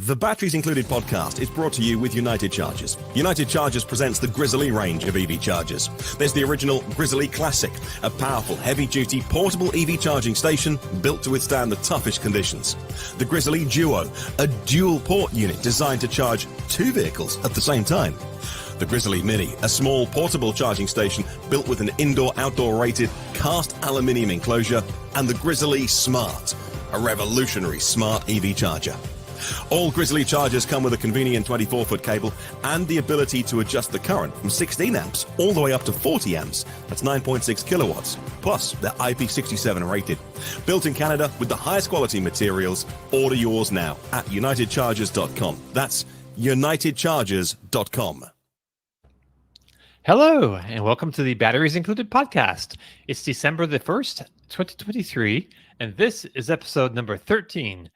The Batteries Included podcast is brought to you with United Chargers. United Chargers presents the Grizzly range of EV chargers. There's the original Grizzly Classic, a powerful, heavy-duty, portable EV charging station built to withstand the toughest conditions. The Grizzly Duo, a dual-port unit designed to charge two vehicles at the same time. The Grizzly Mini, a small portable charging station built with an indoor-outdoor rated cast aluminium enclosure. And the Grizzly Smart, a revolutionary smart EV charger. All Grizzly chargers come with a convenient 24-foot cable and the ability to adjust the current from 16 amps all the way up to 40 amps. That's 9.6 kilowatts. Plus, they're IP67 rated. Built in Canada with the highest quality materials. Order yours now at unitedchargers.com. That's unitedchargers.com. Hello, and welcome to the Batteries Included podcast. It's December the 1st, 2023, and this is episode number 13.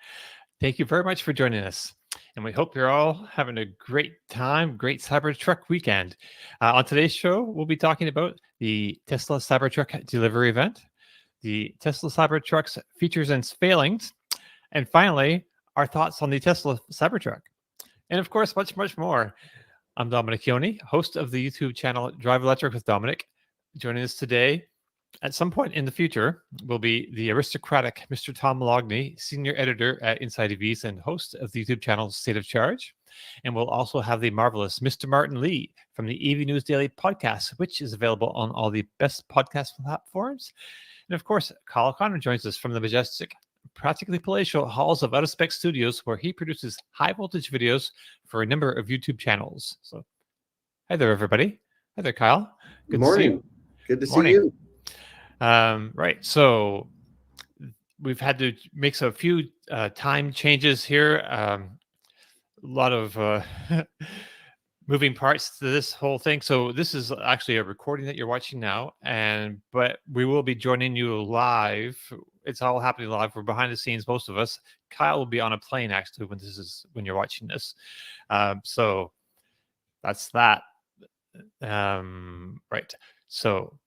Thank you very much for joining us, and we hope you're all having a great time, great Cybertruck weekend. On today's show, we'll be talking about the Tesla Cybertruck delivery event, the Tesla Cybertruck's features and failings, and finally, our thoughts on the Tesla Cybertruck. And of course, much, much more. I'm Dominic Yoni, host of the YouTube channel Drive Electric with Dominic. Joining us today, at some point in the future, will be the aristocratic Mr. Tom Logney, senior editor at Inside EVs and host of the YouTube channel State of Charge. And we'll also have the marvelous Mr. Martin Lee from the EV News Daily podcast, which is available on all the best podcast platforms. And of course, Kyle O'Connor joins us from the majestic, practically palatial halls of Out of Spec Studios, where he produces high voltage videos for a number of YouTube channels. So, hi there, everybody. Hi there, Kyle. Good morning. Good to see you. Right. So we've had to make a few time changes here. A lot of moving parts to this whole thing. So this is actually a recording that you're watching now, but we will be joining you live. It's all happening live. We're behind the scenes, most of us. Kyle will be on a plane actually when you're watching this. So that's that. Right. So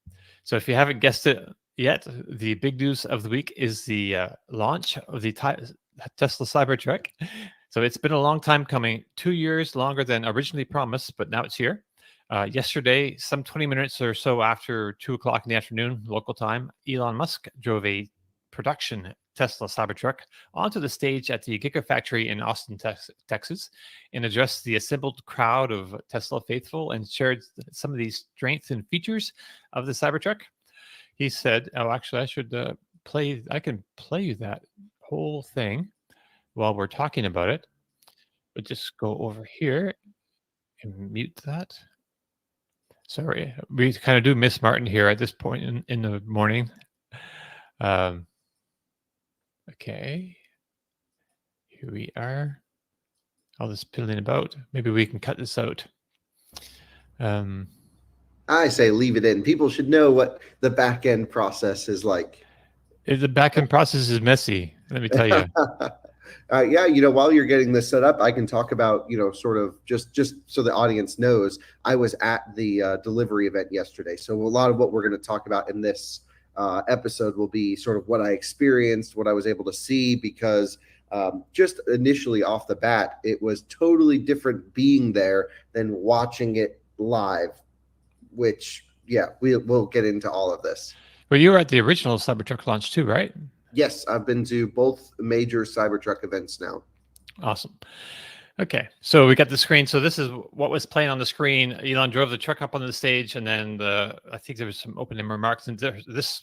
if you haven't guessed it yet, the big news of the week is the launch of the Tesla Cybertruck. So it's been a long time coming, 2 years longer than originally promised, but now it's here. Yesterday, some 20 minutes or so after 2 o'clock in the afternoon, local time, Elon Musk drove a production Tesla Cybertruck onto the stage at the Gigafactory in Austin, Texas, and addressed the assembled crowd of Tesla faithful and shared some of the strengths and features of the Cybertruck. He said, actually, I can play you that whole thing while we're talking about it, but just go over here and mute that. Sorry, we kind of do miss Martin here at this point in the morning. Okay, here we are. All this piddling about. Maybe we can cut this out. I say leave it in. People should know what the back end process is like. The back end process is messy, let me tell you. Yeah, while you're getting this set up, I can talk about, sort of just so the audience knows, I was at the delivery event yesterday. So a lot of what we're going to talk about in this episode will be sort of what I experienced, what I was able to see, because just initially off the bat, it was totally different being there than watching it live, which, yeah, we'll get into all of this. Well, you were at the original Cybertruck launch too, right? Yes, I've been to both major Cybertruck events now. Awesome. Okay, so we got the screen. So this is what was playing on the screen. Elon drove the truck up on the stage, and then I think there was some opening remarks, and this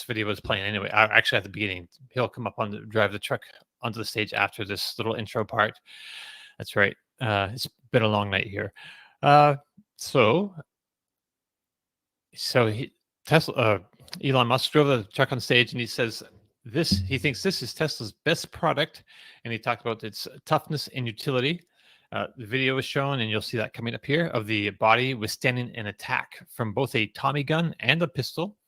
video was playing anyway. Actually, at the beginning, he'll come up drive the truck onto the stage after this little intro part. That's right. It's been a long night here. Elon Musk drove the truck on stage, and he says he thinks this is Tesla's best product, and he talked about its toughness and utility. The video was shown, and you'll see that coming up here, of the body withstanding an attack from both a Tommy gun and a pistol.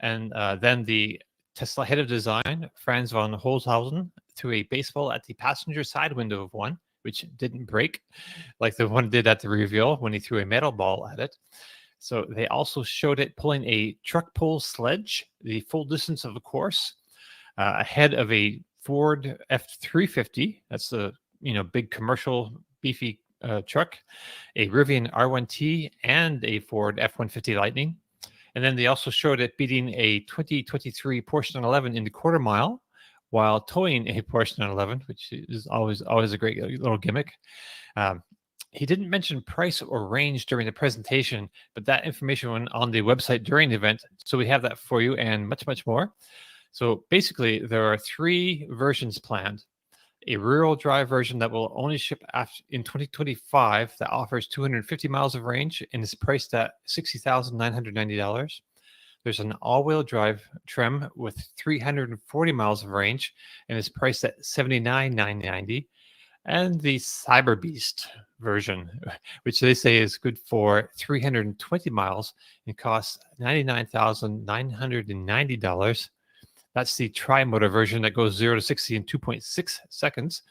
And then the Tesla head of design, Franz von Holzhausen, threw a baseball at the passenger side window of one, which didn't break like the one did at the reveal when he threw a metal ball at it. So they also showed it pulling a truck pull sledge, the full distance of the course, ahead of a Ford F-350. That's the big commercial beefy truck, a Rivian R1T, and a Ford F-150 Lightning. And then they also showed it beating a 2023 Porsche 911 in the quarter mile while towing a Porsche 911, which is always a great little gimmick. He didn't mention price or range during the presentation, but that information went on the website during the event. So we have that for you and much, much more. So basically, there are 3 versions planned. A rear-wheel drive version that will only ship in 2025 that offers 250 miles of range and is priced at $60,990. There's an all-wheel drive trim with 340 miles of range and is priced at $79,990. And the Cyber Beast version, which they say is good for 320 miles and costs $99,990. That's the tri-motor version that goes 0 to 60 in 2.6 seconds.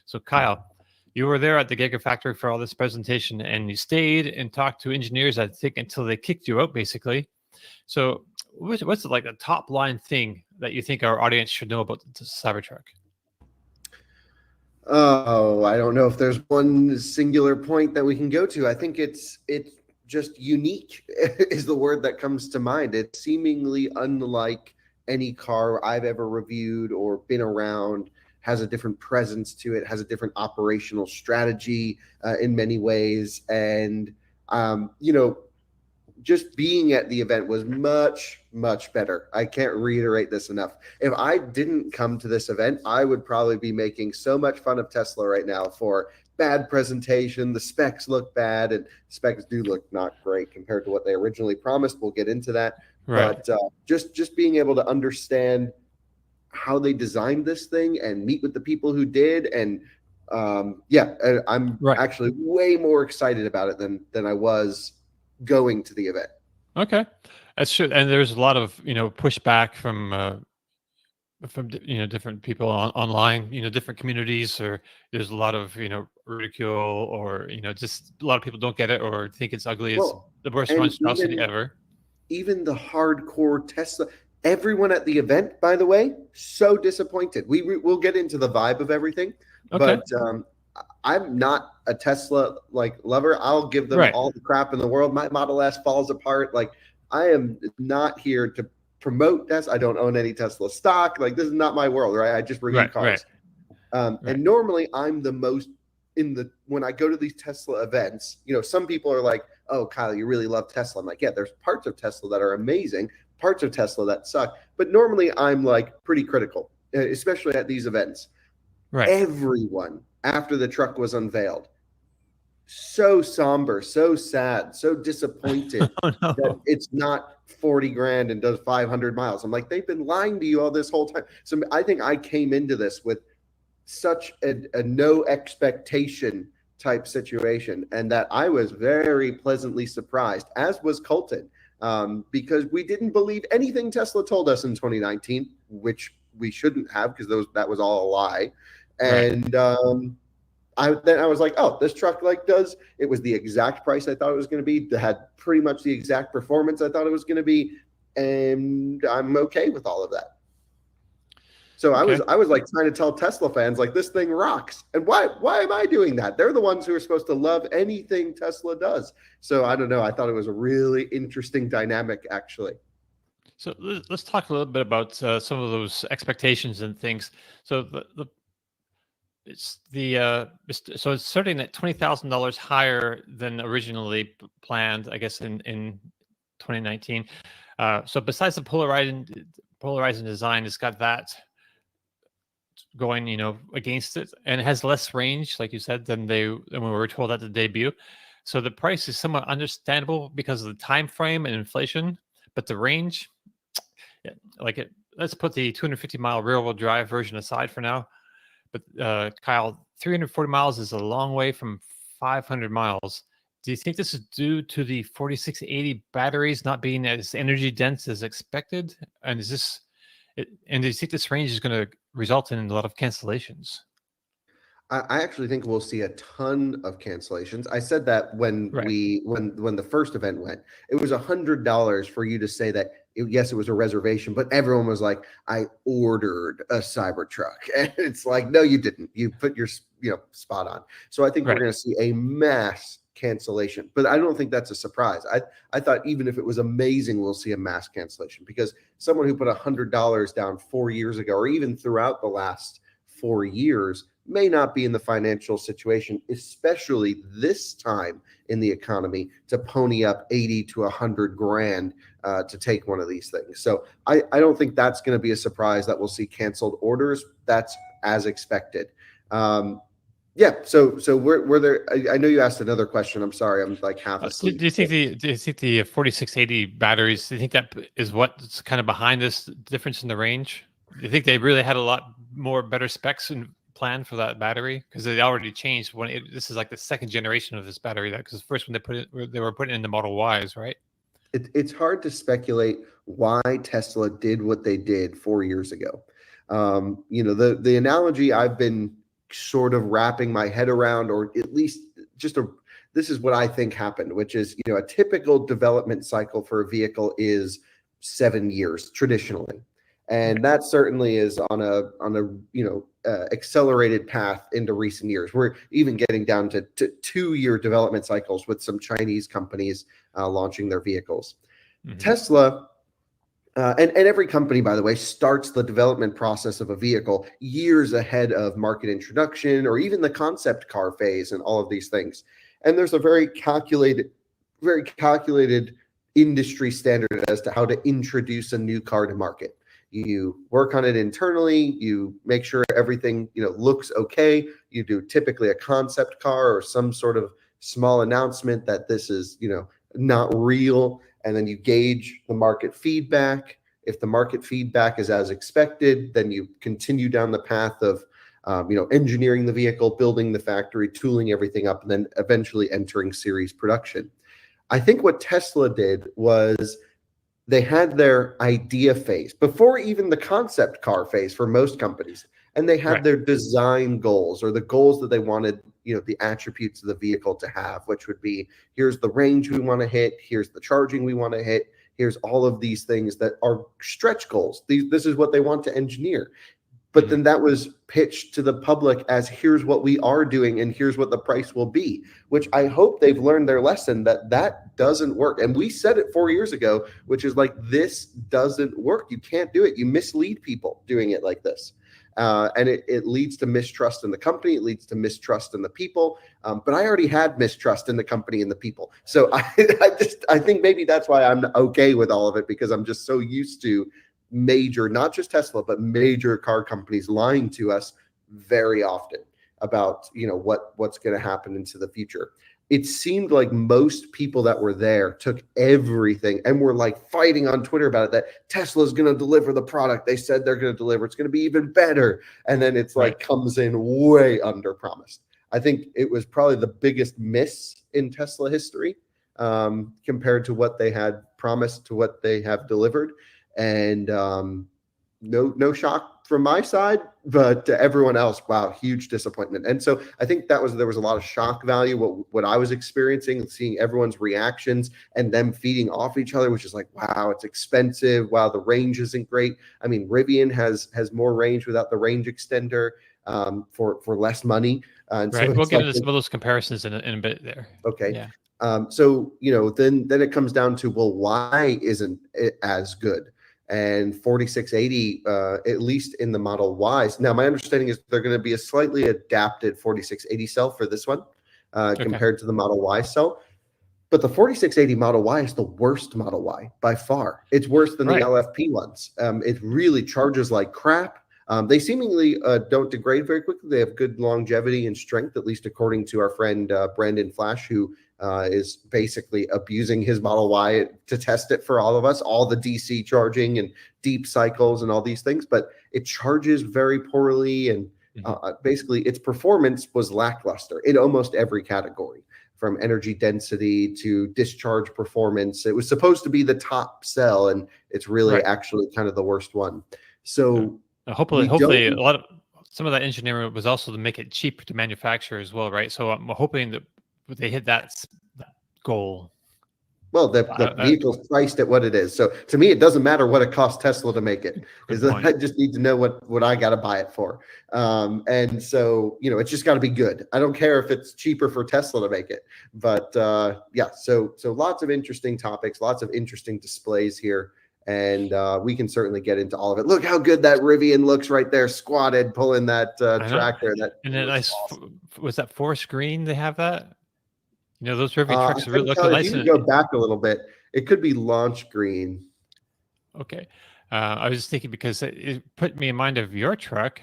So Kyle, you were there at the Gigafactory for all this presentation, and you stayed and talked to engineers, I think, until they kicked you out, basically. So what's like a top line thing that you think our audience should know about the Cybertruck? Oh, I don't know if there's one singular point that we can go to. I think it's just unique is the word that comes to mind. It's seemingly unlike any car I've ever reviewed or been around. Has a different presence to it, has a different operational strategy in many ways. And, just being at the event was much, much better. I can't reiterate this enough. If I didn't come to this event, I would probably be making so much fun of Tesla right now for bad presentation. The specs look bad, and specs do look not great compared to what they originally promised. We'll get into that. Right. But just being able to understand how they designed this thing and meet with the people who did. And I'm actually way more excited about it than I was going to the event. Okay, that's true. And there's a lot of pushback from different people online, different communities, or there's a lot of ridicule, or just a lot of people don't get it or think it's ugly. It's the worst monstrosity ever. Even the hardcore Tesla, everyone at the event, by the way, so disappointed. We'll get into the vibe of everything, but I'm not a Tesla lover. I'll give them all the crap in the world. My Model S falls apart. Like, I am not here to promote Tesla. I don't own any Tesla stock. Like, this is not my world, right? I just review cars. And normally I'm the most when I go to these Tesla events, some people are like, oh, Kyle, you really love Tesla. I'm like, yeah, there's parts of Tesla that are amazing, parts of Tesla that suck. But normally I'm like pretty critical, especially at these events. Right. Everyone, after the truck was unveiled, so somber, so sad, so disappointed that it's not 40 grand and does 500 miles. I'm like, they've been lying to you all this whole time. So I think I came into this with such a no expectation type situation, and that I was very pleasantly surprised, as was Colton, because we didn't believe anything Tesla told us in 2019, which we shouldn't have, because that was all a lie. And I was like, oh, this truck it was the exact price I thought it was going to be. It had pretty much the exact performance I thought it was going to be, and I'm okay with all of that. So I was like trying to tell Tesla fans, like, this thing rocks. And why am I doing that? They're the ones who are supposed to love anything Tesla does. So I don't know. I thought it was a really interesting dynamic, actually. So let's talk a little bit about some of those expectations and things. So it's starting at $20,000 higher than originally planned, I guess, in 2019. So besides the polarizing design, it's got that going, against it, and it has less range, like you said, than we were told at the debut. So the price is somewhat understandable because of the time frame and inflation, but the range, let's put the 250-mile rear-wheel drive version aside for now. But Kyle, 340 miles is a long way from 500 miles. Do you think this is due to the 4680 batteries not being as energy dense as expected? And do you think this range is going to result in a lot of cancellations? I actually think we'll see a ton of cancellations. I said that when the first event went, it was $100 for you to say that yes, it was a reservation, but everyone was like, I ordered a Cybertruck. And it's like, no, you didn't. You put your spot on. So I think we're Right. going to see a mass cancellation, but I don't think that's a surprise. I thought even if it was amazing, we'll see a mass cancellation, because someone who put $100 down 4 years ago, or even throughout the last 4 years, may not be in the financial situation, especially this time in the economy, to pony up 80 to 100 grand to take one of these things. So I don't think that's going to be a surprise that we'll see canceled orders. That's as expected. Yeah. So were there? I know you asked another question. I'm sorry. I'm like half asleep. Do you think the 4680 batteries? Do you think that is what's kind of behind this difference in the range? Do you think they really had a lot more better specs and plan for that battery, because they already changed this is like the second generation of this battery, because first when they were putting in the Model Ys, right? It's hard to speculate why Tesla did what they did 4 years ago. The analogy I've been sort of wrapping my head around, or at least this is what I think happened, which is, a typical development cycle for a vehicle is 7 years traditionally. And that certainly is on a accelerated path into recent years. We're even getting down to 2-year development cycles with some Chinese companies launching their vehicles. Mm-hmm. Tesla, and every company, by the way, starts the development process of a vehicle years ahead of market introduction, or even the concept car phase, and all of these things. And there's a very calculated industry standard as to how to introduce a new car to market. You work on it internally, you make sure everything looks okay. You do typically a concept car or some sort of small announcement that this is not real, and then you gauge the market feedback. If the market feedback is as expected, then you continue down the path of engineering the vehicle, building the factory, tooling everything up, and then eventually entering series production. I think what Tesla did was they had their idea phase before even the concept car phase for most companies. And they had their design goals, or the goals that they wanted, the attributes of the vehicle to have, which would be, here's the range we want to hit, here's the charging we want to hit, here's all of these things that are stretch goals. This is what they want to engineer. But then that was pitched to the public as, here's what we are doing and here's what the price will be, which I hope they've learned their lesson that doesn't work. And we said it 4 years ago, which is like, this doesn't work. You can't do it. You mislead people doing it like this. And it leads to mistrust in the company. It leads to mistrust in the people. But I already had mistrust in the company and the people. So I think maybe that's why I'm okay with all of it, because I'm just so used to major, not just Tesla, but major car companies lying to us very often about what's going to happen into the future. It seemed like most people that were there took everything and were like fighting on Twitter about it, that Tesla's going to deliver the product they said they're going to deliver. It's going to be even better. And then it's like comes in way under promised. I think it was probably the biggest miss in Tesla history compared to what they had promised to what they have delivered. And no shock from my side, but to everyone else, wow, huge disappointment. And so I think there was a lot of shock value, what I was experiencing, seeing everyone's reactions and them feeding off each other, which is like, wow, it's expensive. Wow, the range isn't great. I mean, Rivian has more range without the range extender for less money. And right. So we'll get into some of those comparisons in a bit there. Okay. Yeah. So then it comes down to, well, why isn't it as good? And 4680, at least in the Model Ys. Now, my understanding is they're going to be a slightly adapted 4680 cell for this one compared to the Model Y cell. But the 4680 Model Y is the worst Model Y by far. It's worse than the LFP ones. It really charges like crap. They seemingly don't degrade very quickly. They have good longevity and strength, at least according to our friend Brandon Flash, who is basically abusing his Model Y to test it for all of us, all the DC charging and deep cycles and all these things. But it charges very poorly, and basically its performance was lackluster in almost every category, from energy density to discharge performance. It was supposed to be the top cell, and it's really actually kind of the worst one. So hopefully some of that engineering was also to make it cheap to manufacture as well, right? So I'm hoping that they hit that goal. Well, the vehicle's priced at what it is. So to me, it doesn't matter what it costs Tesla to make it. Is I just need to know what I got to buy it for. And so, it's just got to be good. I don't care if it's cheaper for Tesla to make it. But yeah, so lots of interesting topics, lots of interesting displays here. And we can certainly get into all of it. Look how good that Rivian looks right there, squatted, pulling that tractor. And then awesome. Was that forest green? They have that? Those Rivian trucks really look nice. If you can go back a little bit, it could be launch green. Okay. I was just thinking because it put me in mind of your truck.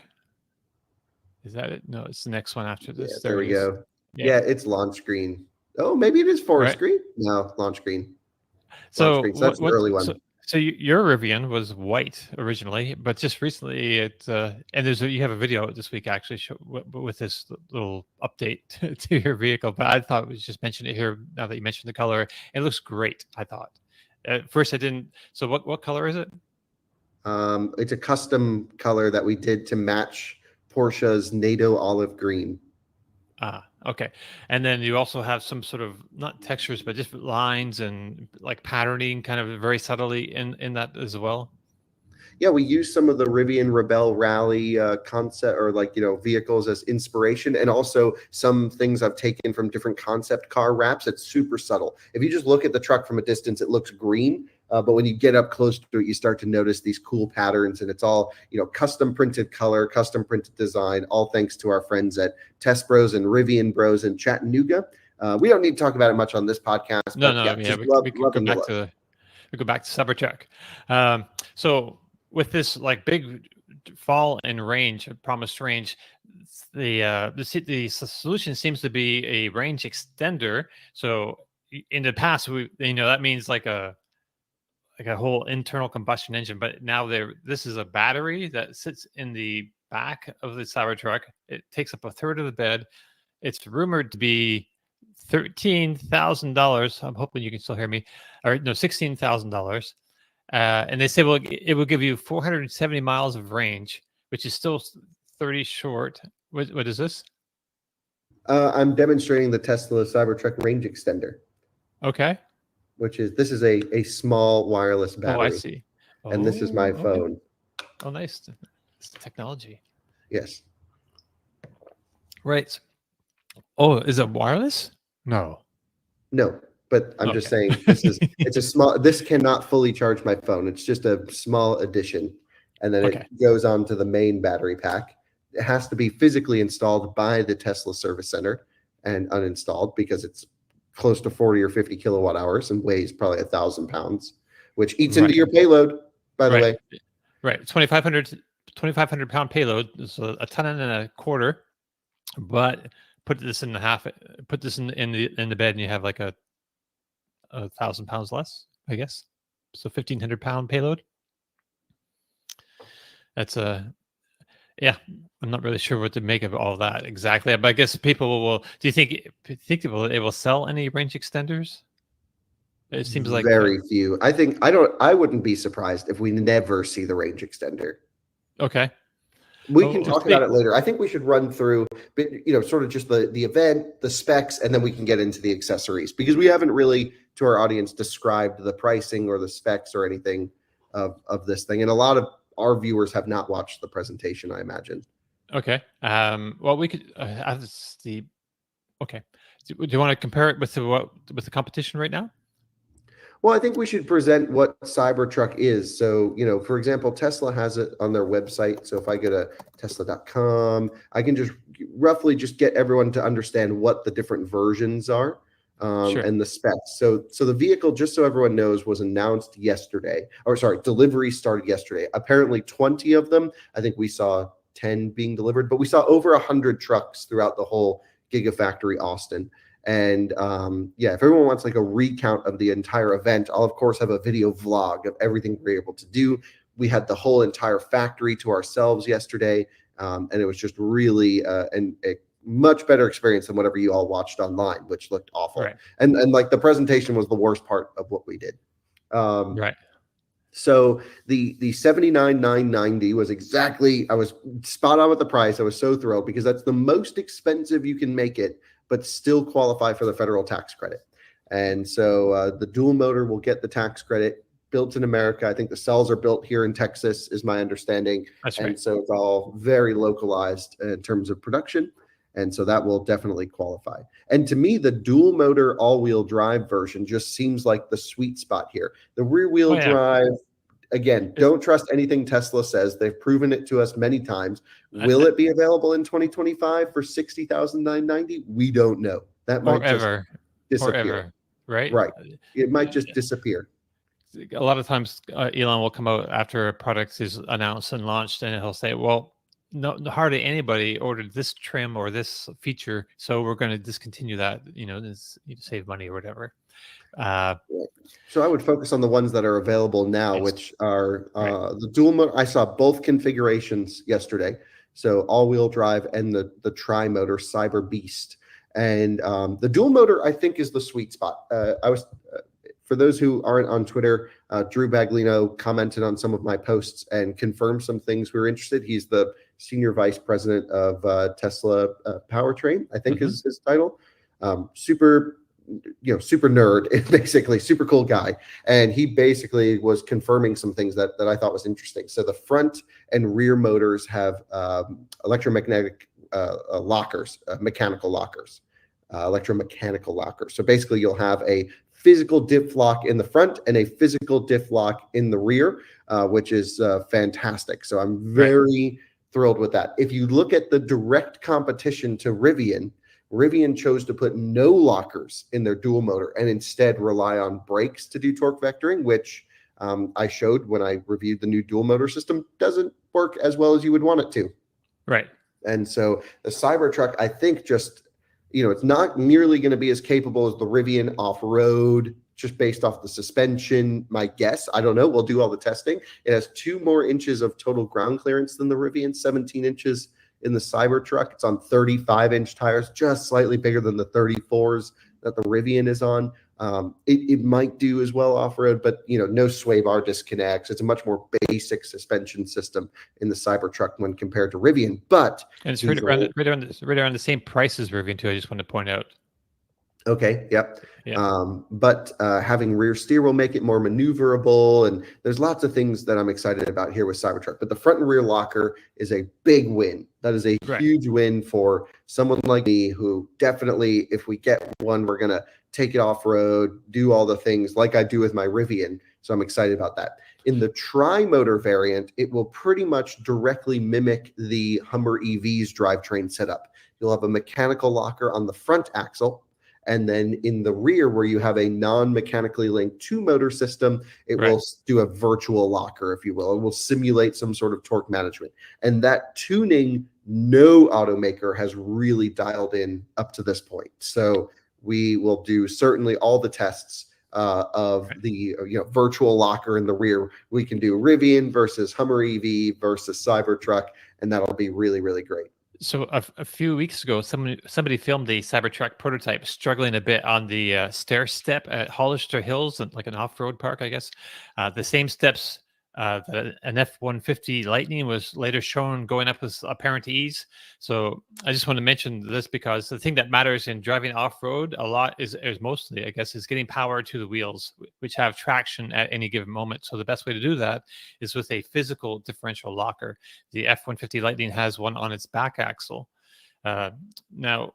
Is that it? No, it's the next one after this. Yeah, there we go. Yeah, it's launch green. Oh, maybe it is forest green. No, launch green. So that's the early one. So your Rivian was white originally, but just recently and you have a video this week actually with this little update to your vehicle. But I thought we just mention it here now that you mentioned the color. It looks great. I thought at first I didn't. So what color is it? It's a custom color that we did to match Porsche's NATO olive green. Okay. And then you also have some sort of not textures, but just lines and like patterning kind of very subtly in that as well. Yeah, we use some of the Rivian Rebelle Rally concept or vehicles as inspiration, and also some things I've taken from different concept car wraps. It's super subtle. If you just look at the truck from a distance, it looks green. But when you get up close to it, you start to notice these cool patterns, and it's all, custom printed color, custom printed design, all thanks to our friends at Test Bros and Rivian Bros in Chattanooga. We don't need to talk about it much on this podcast. We go back to Cybertruck. So with this like big fall in range, promised range, the solution seems to be a range extender. So in the past, that means like a whole internal combustion engine, but now this is a battery that sits in the back of the Cybertruck. It takes up a third of the bed. It's rumored to be $13,000. I'm hoping you can still hear me. Or no, $16,000. And they say, well, it will give you 470 miles of range, which is still 30 short. What is this? I'm demonstrating the Tesla Cybertruck range extender. Okay. This is a small wireless battery. Oh, I see. And this is my phone. Oh, nice. It's technology. Yes. Right. Oh, is it wireless? No, but I'm just saying this cannot fully charge my phone. It's just a small addition. And then it goes on to the main battery pack. It has to be physically installed by the Tesla service center and uninstalled because it's close to 40 or 50 kilowatt hours and weighs probably 1,000 pounds, which eats into your payload, by the way. Right. 2,500 pound payload. So a ton and a quarter, but put this in the bed and you have like a 1,000 pounds less, I guess. So 1,500 pound payload. That's yeah, I'm not really sure what to make of all that exactly, but I guess people will. Do you think it will sell any range extenders? It seems like very few. I wouldn't be surprised if we never see the range extender. Okay. We can talk about it later. I think we should run through, sort of just the event, the specs, and then we can get into the accessories because we haven't really, to our audience, described the pricing or the specs or anything of this thing. And a lot of our viewers have not watched the presentation, I imagine. Okay. Well, we could have the. Okay. Do you want to compare it with the competition right now? Well, I think we should present what Cybertruck is. So, for example, Tesla has it on their website. So if I go to tesla.com, I can just roughly just get everyone to understand what the different versions are. And the specs. So the vehicle, just so everyone knows, was announced yesterday. Delivery started yesterday. Apparently 20 of them. I think we saw 10 being delivered, but we saw over 100 trucks throughout the whole Gigafactory Austin. And if everyone wants like a recount of the entire event, I'll of course have a video vlog of everything we're able to do. We had the whole entire factory to ourselves yesterday, and it was just really a much better experience than whatever you all watched online, which looked awful. Right. And like the presentation was the worst part of what we did. Right. So the 79,990 was exactly, I was spot on with the price. I was so thrilled because that's the most expensive you can make it, but still qualify for the federal tax credit. And so the dual motor will get the tax credit, built in America. I think the cells are built here in Texas, is my understanding. That's And right. so it's all very localized in terms of production. And so that will definitely qualify. And to me, the dual motor all-wheel drive version just seems like the sweet spot here. The rear-wheel Oh, yeah. drive, again, don't trust anything Tesla says. They've proven it to us many times. Will it be available in 2025 for $60,990? We don't know. That might Or just ever. Or disappear. ever. Right? Right. It might just disappear. A lot of times Elon will come out after a product is announced and launched, and he'll say, well, no, hardly anybody ordered this trim or this feature, so we're going to discontinue that, this, you save money or whatever. So I would focus on the ones that are available now, which are the dual motor. I saw both configurations yesterday. So all-wheel drive and the tri-motor Cyber Beast. And the dual motor, I think, is the sweet spot. For those who aren't on Twitter, Drew Baglino commented on some of my posts and confirmed some things we were interested. He's the senior vice president of Tesla Powertrain, I think is his title. Super nerd, basically, super cool guy. And he basically was confirming some things that I thought was interesting. So the front and rear motors have electromagnetic lockers, mechanical lockers, electromechanical lockers. So basically you'll have a physical diff lock in the front and a physical diff lock in the rear, which is fantastic. So I'm very thrilled with that. If you look at the direct competition to Rivian chose to put no lockers in their dual motor and instead rely on brakes to do torque vectoring, which I showed when I reviewed the new dual motor system doesn't work as well as you would want it to. Right. And so the Cybertruck, I think, just it's not nearly going to be as capable as the Rivian off-road, just based off the suspension, my guess. I don't know. We'll do all the testing. It has 2 more inches of total ground clearance than the Rivian, 17 inches in the Cybertruck. It's on 35-inch tires, just slightly bigger than the 34s that the Rivian is on. It might do as well off-road, but no sway bar disconnects. It's a much more basic suspension system in the Cybertruck when compared to Rivian. But and it's right around the same price as Rivian too. I just want to point out. Okay. Yep. Yeah. But having rear steer will make it more maneuverable, and there's lots of things that I'm excited about here with Cybertruck. But the front and rear locker is a big win. That is a huge win for someone like me who definitely, if we get one, we're gonna take it off road, do all the things like I do with my Rivian. So I'm excited about that. In the tri-motor variant, it will pretty much directly mimic the Hummer EV's drivetrain setup. You'll have a mechanical locker on the front axle. And then in the rear, where you have a non-mechanically linked 2-motor system, it will do a virtual locker, if you will. It will simulate some sort of torque management. And that tuning, no automaker has really dialed in up to this point. So we will do certainly all the tests of the virtual locker in the rear. We can do Rivian versus Hummer EV versus Cybertruck, and that'll be really, really great. So a few weeks ago, somebody filmed the Cybertruck prototype struggling a bit on the stair step at Hollister Hills, like an off-road park, I guess. The same steps that an F-150 Lightning was later shown going up with apparent ease. So I just want to mention this because the thing that matters in driving off-road a lot is mostly, I guess, is getting power to the wheels, which have traction at any given moment. So the best way to do that is with a physical differential locker. The F-150 Lightning has one on its back axle. Now,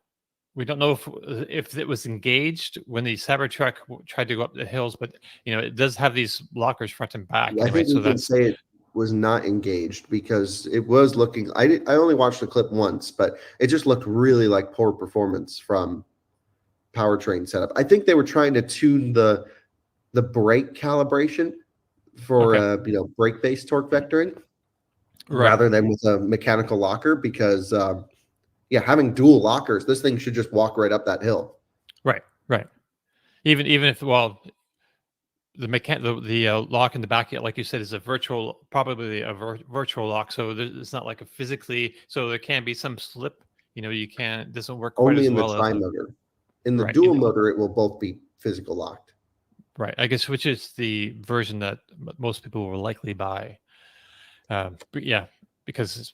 we don't know if it was engaged when the Cybertruck tried to go up the hills, but it does have these lockers front and back. Yeah, anyway, I think we can say it was not engaged because it was looking. I only watched the clip once, but it just looked really like poor performance from powertrain setup. I think they were trying to tune the brake calibration for brake-based torque vectoring rather than with a mechanical locker because. Having dual lockers, this thing should just walk right up that hill. Right. Even if the lock in the back, like you said, is probably a virtual lock. So it's not like a physically. So there can be some slip. It doesn't work quite only as in well. The tri-motor. In the dual motor, it will both be physical locked. Right. I guess which is the version that most people will likely buy. Because.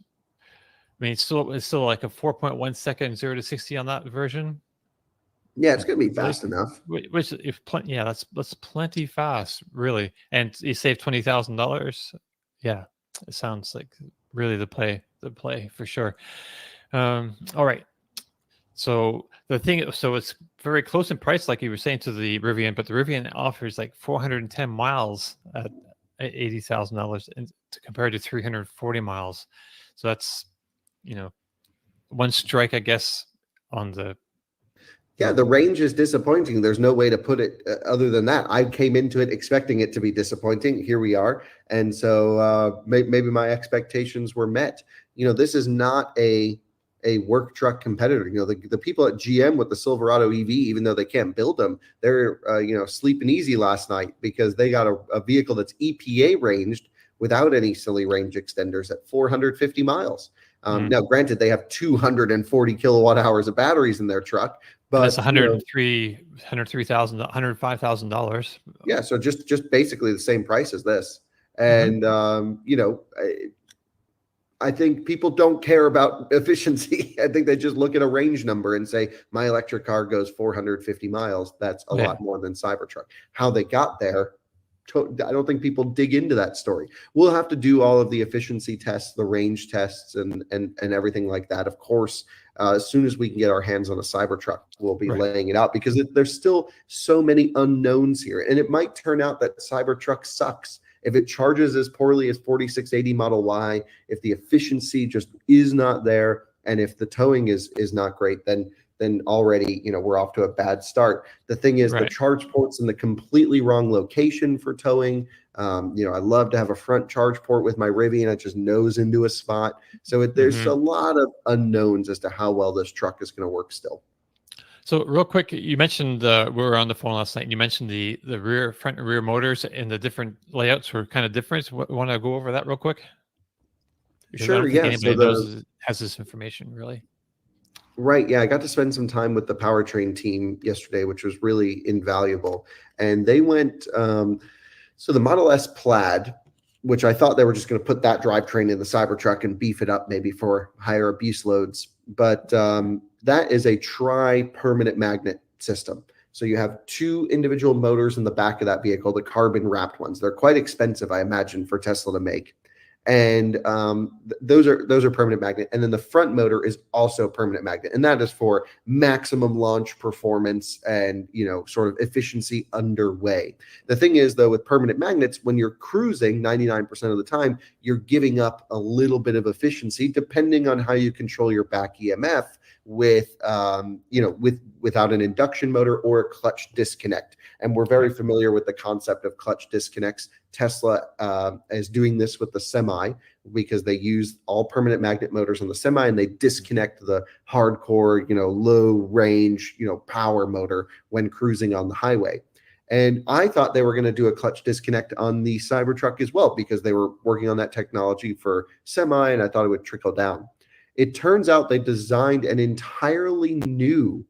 I mean, it's still like a 4.1 second 0 to 60 on that version. Yeah, it's going to be fast enough. Which if yeah, that's plenty fast, really. And you save $20,000. Yeah, it sounds like really the play for sure. All right. So it's very close in price, like you were saying, to the Rivian, but the Rivian offers like 410 miles at $80,000 to compare to 340 miles. So that's, one strike, I guess, on the. Yeah, the range is disappointing. There's no way to put it other than that. I came into it expecting it to be disappointing. Here we are. And so maybe my expectations were met. This is not a work truck competitor. The people at GM with the Silverado EV, even though they can't build them, they're sleeping easy last night because they got a vehicle that's EPA ranged without any silly range extenders at 450 miles. Now, granted, they have 240 kilowatt hours of batteries in their truck, but that's $105,000. Yeah, so just basically the same price as this, and I think people don't care about efficiency. I think they just look at a range number and say, my electric car goes 450 miles. That's a lot more than Cybertruck. How they got there, I don't think people dig into that story. We'll have to do all of the efficiency tests, the range tests, and everything like that. Of course, as soon as we can get our hands on a Cybertruck, we'll be laying it out because there's still so many unknowns here. And it might turn out that Cybertruck sucks. If it charges as poorly as 4680 Model Y, if the efficiency just is not there, and if the towing is not great, then already, we're off to a bad start. The thing is, the charge port's in the completely wrong location for towing. I love to have a front charge port with my Rivian. It just nose into a spot. So there's a lot of unknowns as to how well this truck is going to work still. So real quick, you mentioned we were on the phone last night, and you mentioned the front and rear motors and the different layouts were kind of different. Want to go over that real quick? Sure, yeah. Anybody has this information, really. Right. Yeah. I got to spend some time with the powertrain team yesterday, which was really invaluable. And they went, so the Model S Plaid, which I thought they were just going to put that drivetrain in the Cybertruck and beef it up maybe for higher abuse loads. But that is a tri-permanent magnet system. So you have two individual motors in the back of that vehicle, the carbon wrapped ones. They're quite expensive, I imagine, for Tesla to make. And those are permanent magnet. And then the front motor is also permanent magnet. And that is for maximum launch performance and, sort of efficiency underway. The thing is, though, with permanent magnets, when you're cruising 99% of the time, you're giving up a little bit of efficiency depending on how you control your back EMF without an induction motor or a clutch disconnect. And we're very familiar with the concept of clutch disconnects. Tesla is doing this with the Semi because they use all permanent magnet motors on the Semi and they disconnect the hardcore, low range, power motor when cruising on the highway. And I thought they were going to do a clutch disconnect on the Cybertruck as well because they were working on that technology for Semi, and I thought it would trickle down. It turns out they designed an entirely new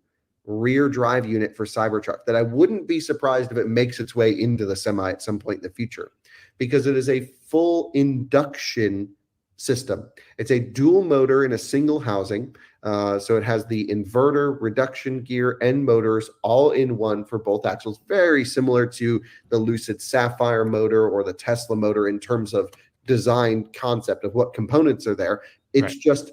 rear drive unit for Cybertruck that I wouldn't be surprised if it makes its way into the Semi at some point in the future, because it is a full induction system. It's a dual motor in a single housing. So it has the inverter, reduction gear, and motors all in one for both axles, very similar to the Lucid Sapphire motor or the Tesla motor in terms of design concept of what components are there. It's just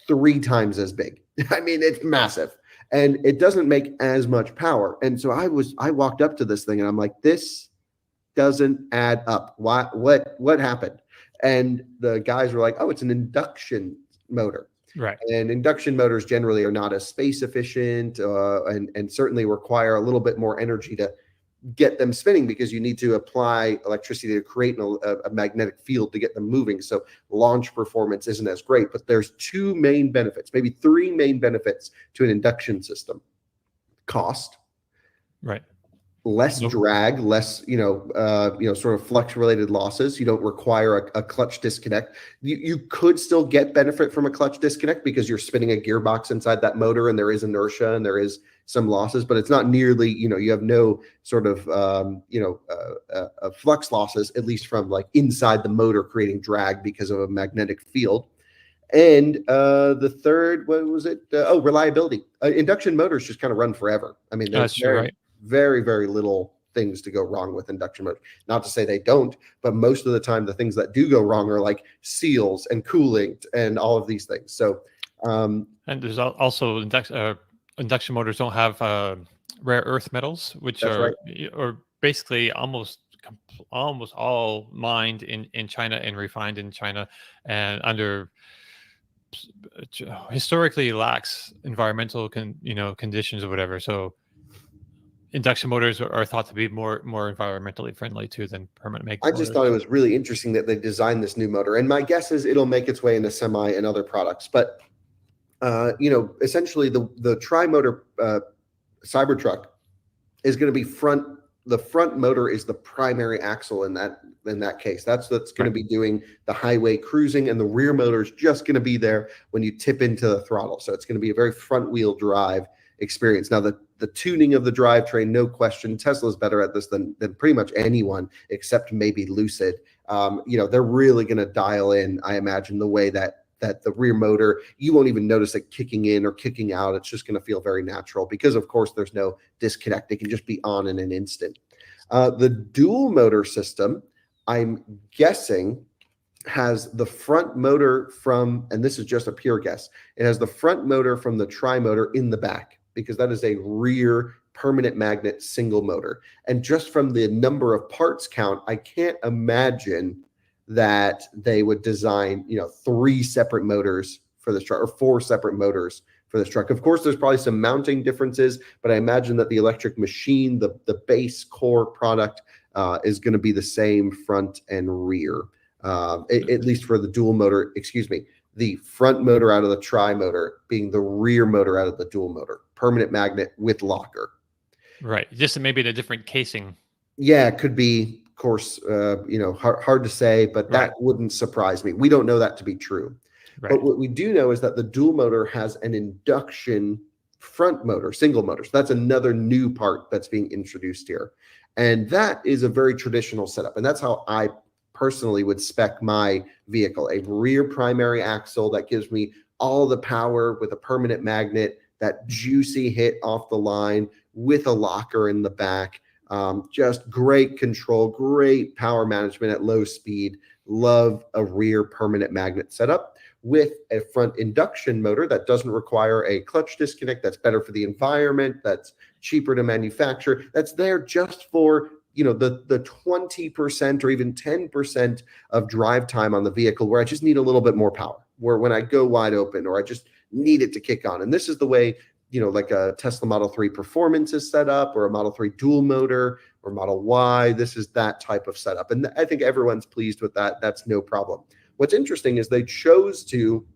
3 times as big. I mean, it's massive. And it doesn't make as much power. And so I walked up to this thing and I'm like, this doesn't add up. What happened? And the guys were like, oh, it's an induction motor. Right. And induction motors generally are not as space efficient and certainly require a little bit more energy to get them spinning because you need to apply electricity to create a magnetic field to get them moving. So launch performance isn't as great, but there's 2 main benefits, maybe 3 main benefits to an induction system. Cost. Right. Less drag, less, sort of flux related losses. You don't require a clutch disconnect. You could still get benefit from a clutch disconnect because you're spinning a gearbox inside that motor and there is inertia and there is some losses, but it's not nearly, you have no sort of, flux losses, at least from like inside the motor creating drag because of a magnetic field. And the third, what was it? Reliability. Induction motors just kind of run forever. I mean, there's That's true, right? very, very little things to go wrong with induction motors. Not to say they don't, but most of the time, the things that do go wrong are like seals and cooling and all of these things. So, and there's also induction motors don't have rare earth metals, which that's right. are basically almost all mined in China and refined in China, and under historically lax environmental conditions or whatever. So induction motors are thought to be more environmentally friendly too than permanent magnet I motors. just thought it was really interesting that they designed this new motor, and my guess is it'll make its way into semi and other products. But essentially, the tri-motor Cybertruck is going to be front. The front motor is the primary axle in that case. That's going to be doing the highway cruising, and the rear motor is just going to be there when you tip into the throttle. So it's going to be a very front wheel drive experience. Now, the tuning of the drivetrain, no question, Tesla's better at this than pretty much anyone except maybe Lucid. They're really going to dial in, I imagine, the way that the rear motor, you won't even notice it kicking in or kicking out. It's just going to feel very natural because, of course, there's no disconnect. It can just be on in an instant. The dual motor system, I'm guessing, has the front motor from, and this is just a pure guess, it has the front motor from the tri-motor in the back, because that is a rear permanent magnet single motor. And just from the number of parts count, I can't imagine that they would design, 3 separate motors for this truck or 4 separate motors for this truck. Of course, there's probably some mounting differences, but I imagine that the electric machine, the base core product, is going to be the same front and rear, at least for the dual motor. Excuse me, the front motor out of the tri-motor being the rear motor out of the dual motor, permanent magnet with locker. Right, just maybe in a different casing. Yeah, it could be. Of course, hard to say, but that wouldn't surprise me. We don't know that to be true. Right. But what we do know is that the dual motor has an induction front motor, single motor. So that's another new part that's being introduced here. And that is a very traditional setup. And that's how I personally would spec my vehicle: a rear primary axle that gives me all the power with a permanent magnet, that juicy hit off the line with a locker in the back. Just great control, great power management at low speed. Love a rear permanent magnet setup with a front induction motor that doesn't require a clutch disconnect. That's better for the environment. That's cheaper to manufacture. That's there just for the 20% or even 10% of drive time on the vehicle where I just need a little bit more power, where when I go wide open or I just need it to kick on. And this is the way, like a Tesla Model 3 Performance is set up, or a Model 3 dual motor, or Model Y. This is that type of setup. And I think everyone's pleased with that. That's no problem. What's interesting is they chose to,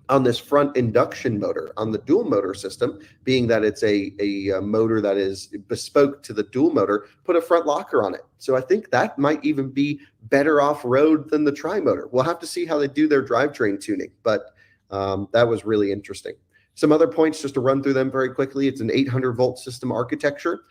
on this front induction motor, on the dual motor system, being that it's a motor that is bespoke to the dual motor, put a front locker on it. So I think that might even be better off-road than the tri-motor. We'll have to see how they do their drivetrain tuning, but that was really interesting. Some other points, just to run through them very quickly. It's an 800-volt system architecture,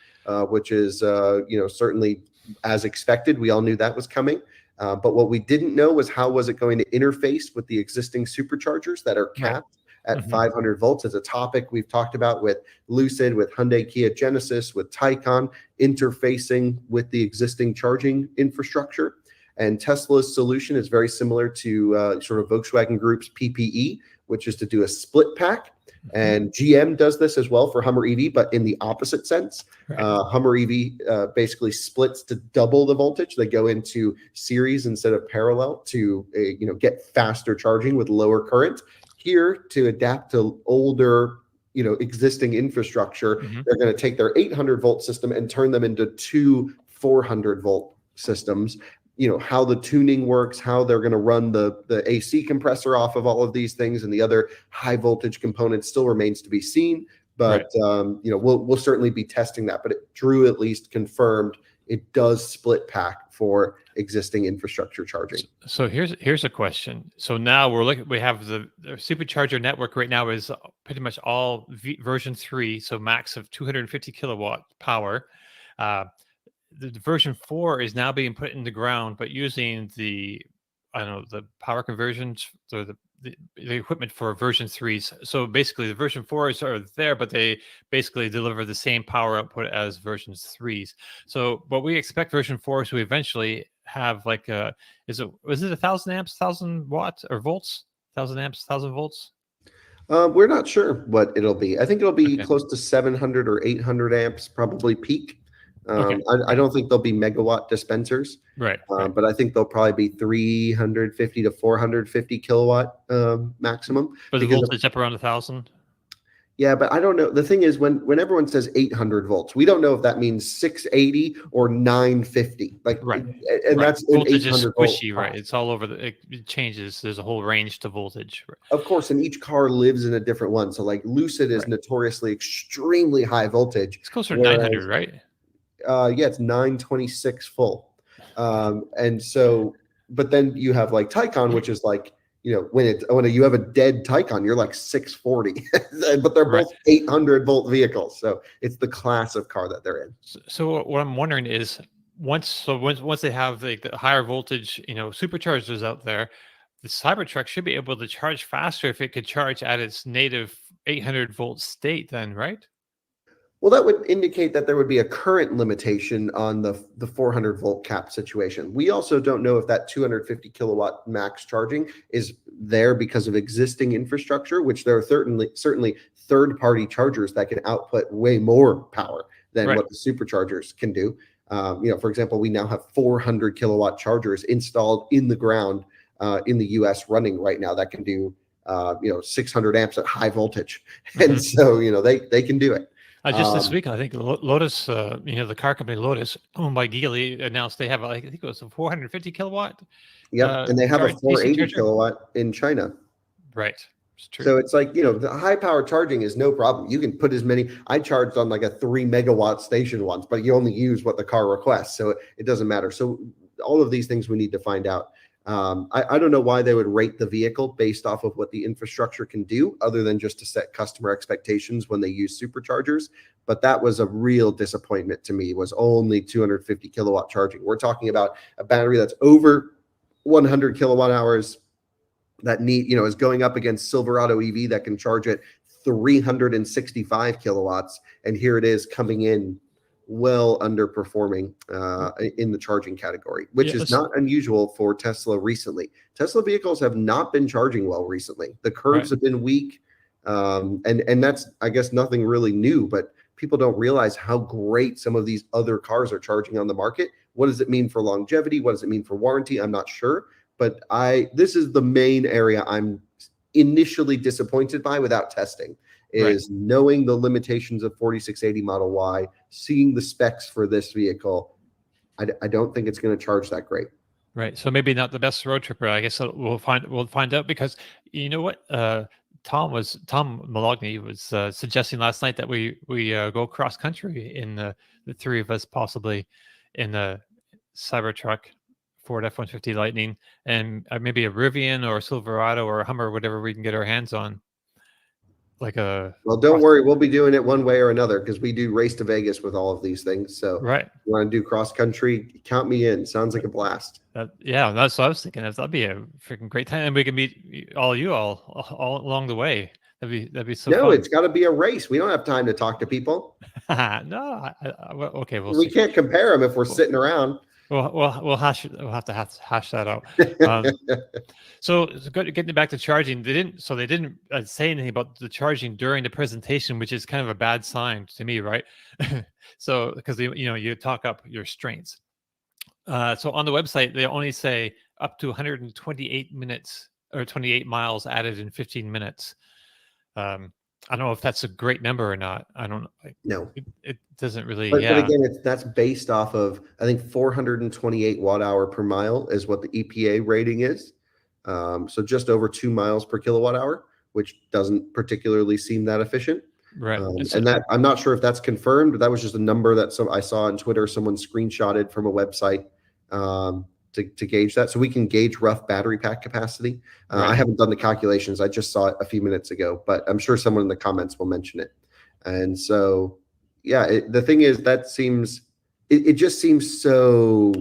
which is certainly as expected. We all knew that was coming. But what we didn't know was how was it going to interface with the existing superchargers that are capped at 500 volts. As a topic we've talked about with Lucid, with Hyundai, Kia, Genesis, with Taycan, interfacing with the existing charging infrastructure. And Tesla's solution is very similar to sort of Volkswagen Group's PPE, which is to do a split pack. And GM does this as well for Hummer EV, but in the opposite sense. Hummer EV basically splits to double the voltage. They go into series instead of parallel to get faster charging with lower current. Here, to adapt to older existing infrastructure, they're going to take their 800-volt system and turn them into 2 400-volt systems. How the tuning works, how they're going to run the AC compressor off of all of these things, and the other high voltage components still remains to be seen. But we'll certainly be testing that. But Drew at least confirmed it does split pack for existing infrastructure charging. So here's a question. So now we have the supercharger network right now is pretty much all version 3, so max of 250 kilowatt power. The version 4 is now being put in the ground, but using the power conversions, or the the equipment for version 3s. So basically, the version 4s are there, but they basically deliver the same power output as version 3s. So, but we expect version 4 to eventually have like was it 1,000 amps, 1,000 watts or volts, 1,000 amps, 1,000 volts? We're not sure what it'll be. I think it'll be Okay. close to 700 or 800 amps, probably peak. Okay. I don't think they'll be megawatt dispensers, Right. but I think they'll probably be 350 to 450 kilowatt maximum. But the Because voltage up around 1,000. yeah, but I don't know. The thing is, when everyone says 800 volts, we don't know if that means 680 or 950. Like, Right. and that's an Voltage is 800 volt. squishy, right? It's all over it changes. There's a whole range to voltage. Of course, and each car lives in a different one. So, like Lucid is notoriously extremely high voltage. It's closer to 900, right? Yeah, it's 926 full. And so, but then you have like Taycan, which is like, when you have a dead Taycan, you're like 640, but they're both 800 volt vehicles. So it's the class of car that they're in. So what I'm wondering is once they have like the higher voltage, superchargers out there, the Cybertruck should be able to charge faster if it could charge at its native 800 volt state then, right? Well, that would indicate that there would be a current limitation on the 400 volt cap situation. We also don't know if that 250 kilowatt max charging is there because of existing infrastructure, which there are certainly third-party chargers that can output way more power than what the superchargers can do. For example, we now have 400 kilowatt chargers installed in the ground in the US running right now that can do 600 amps at high voltage. And so, they can do it. Just this week, I think Lotus, the car company Lotus, owned by Geely, announced they have, I think it was a 450 kilowatt. Yeah, and they have a 480 kilowatt in China. Right. It's true. So it's like, the high power charging is no problem. You can put as many. I charged on like a 3 megawatt station once, but you only use what the car requests. So it doesn't matter. So all of these things we need to find out. I don't know why they would rate the vehicle based off of what the infrastructure can do, other than just to set customer expectations when they use superchargers. But that was a real disappointment to me, was only 250 kilowatt charging. We're talking about a battery that's over 100 kilowatt hours that is going up against Silverado EV that can charge at 365 kilowatts. And here it is coming in well underperforming in the charging category, which is not unusual for Tesla recently. Tesla vehicles have not been charging well recently. The curves have been weak, and that's, I guess, nothing really new, but people don't realize how great some of these other cars are charging on the market. What does it mean for longevity? What does it mean for warranty? I'm not sure, but this is the main area I'm initially disappointed by without testing. Is knowing the limitations of 4680 Model Y, seeing the specs for this vehicle. I don't think it's going to charge that great. Right. So maybe not the best road tripper. I guess we'll find out, because you know what? Tom Malogny was suggesting last night that we go cross country in the three of us, possibly in the Cybertruck, Ford F-150 Lightning, and maybe a Rivian or a Silverado or a Hummer, whatever we can get our hands on. Well, don't worry, we'll be doing it one way or another, because we do Race to Vegas with all of these things. So if you want to do cross country, count me in. Sounds like a blast. That's what I was thinking. That'd be a freaking great time, and we can meet all along the way. That'd be so fun. It's got to be a race. We don't have time to talk to people. No, okay, we can't compare them if we're sitting around. We'll have to hash that out. So getting back to charging, they didn't say anything about the charging during the presentation, which is kind of a bad sign to me, right? So because you talk up your strengths. So on the website they only say up to 128 minutes or 28 miles added in 15 minutes. I don't know if that's a great number or not. I don't know. No, it doesn't really. But again, that's based off of, I think, 428 watt hour per mile is what the EPA rating is. So just over 2 miles per kilowatt hour, which doesn't particularly seem that efficient. Right. And that, I'm not sure if that's confirmed, but that was just a number that I saw on Twitter. Someone screenshotted from a website to gauge that. So we can gauge rough battery pack capacity. I haven't done the calculations. I just saw it a few minutes ago, but I'm sure someone in the comments will mention it. And so, yeah, the thing is, that seems, it just seems so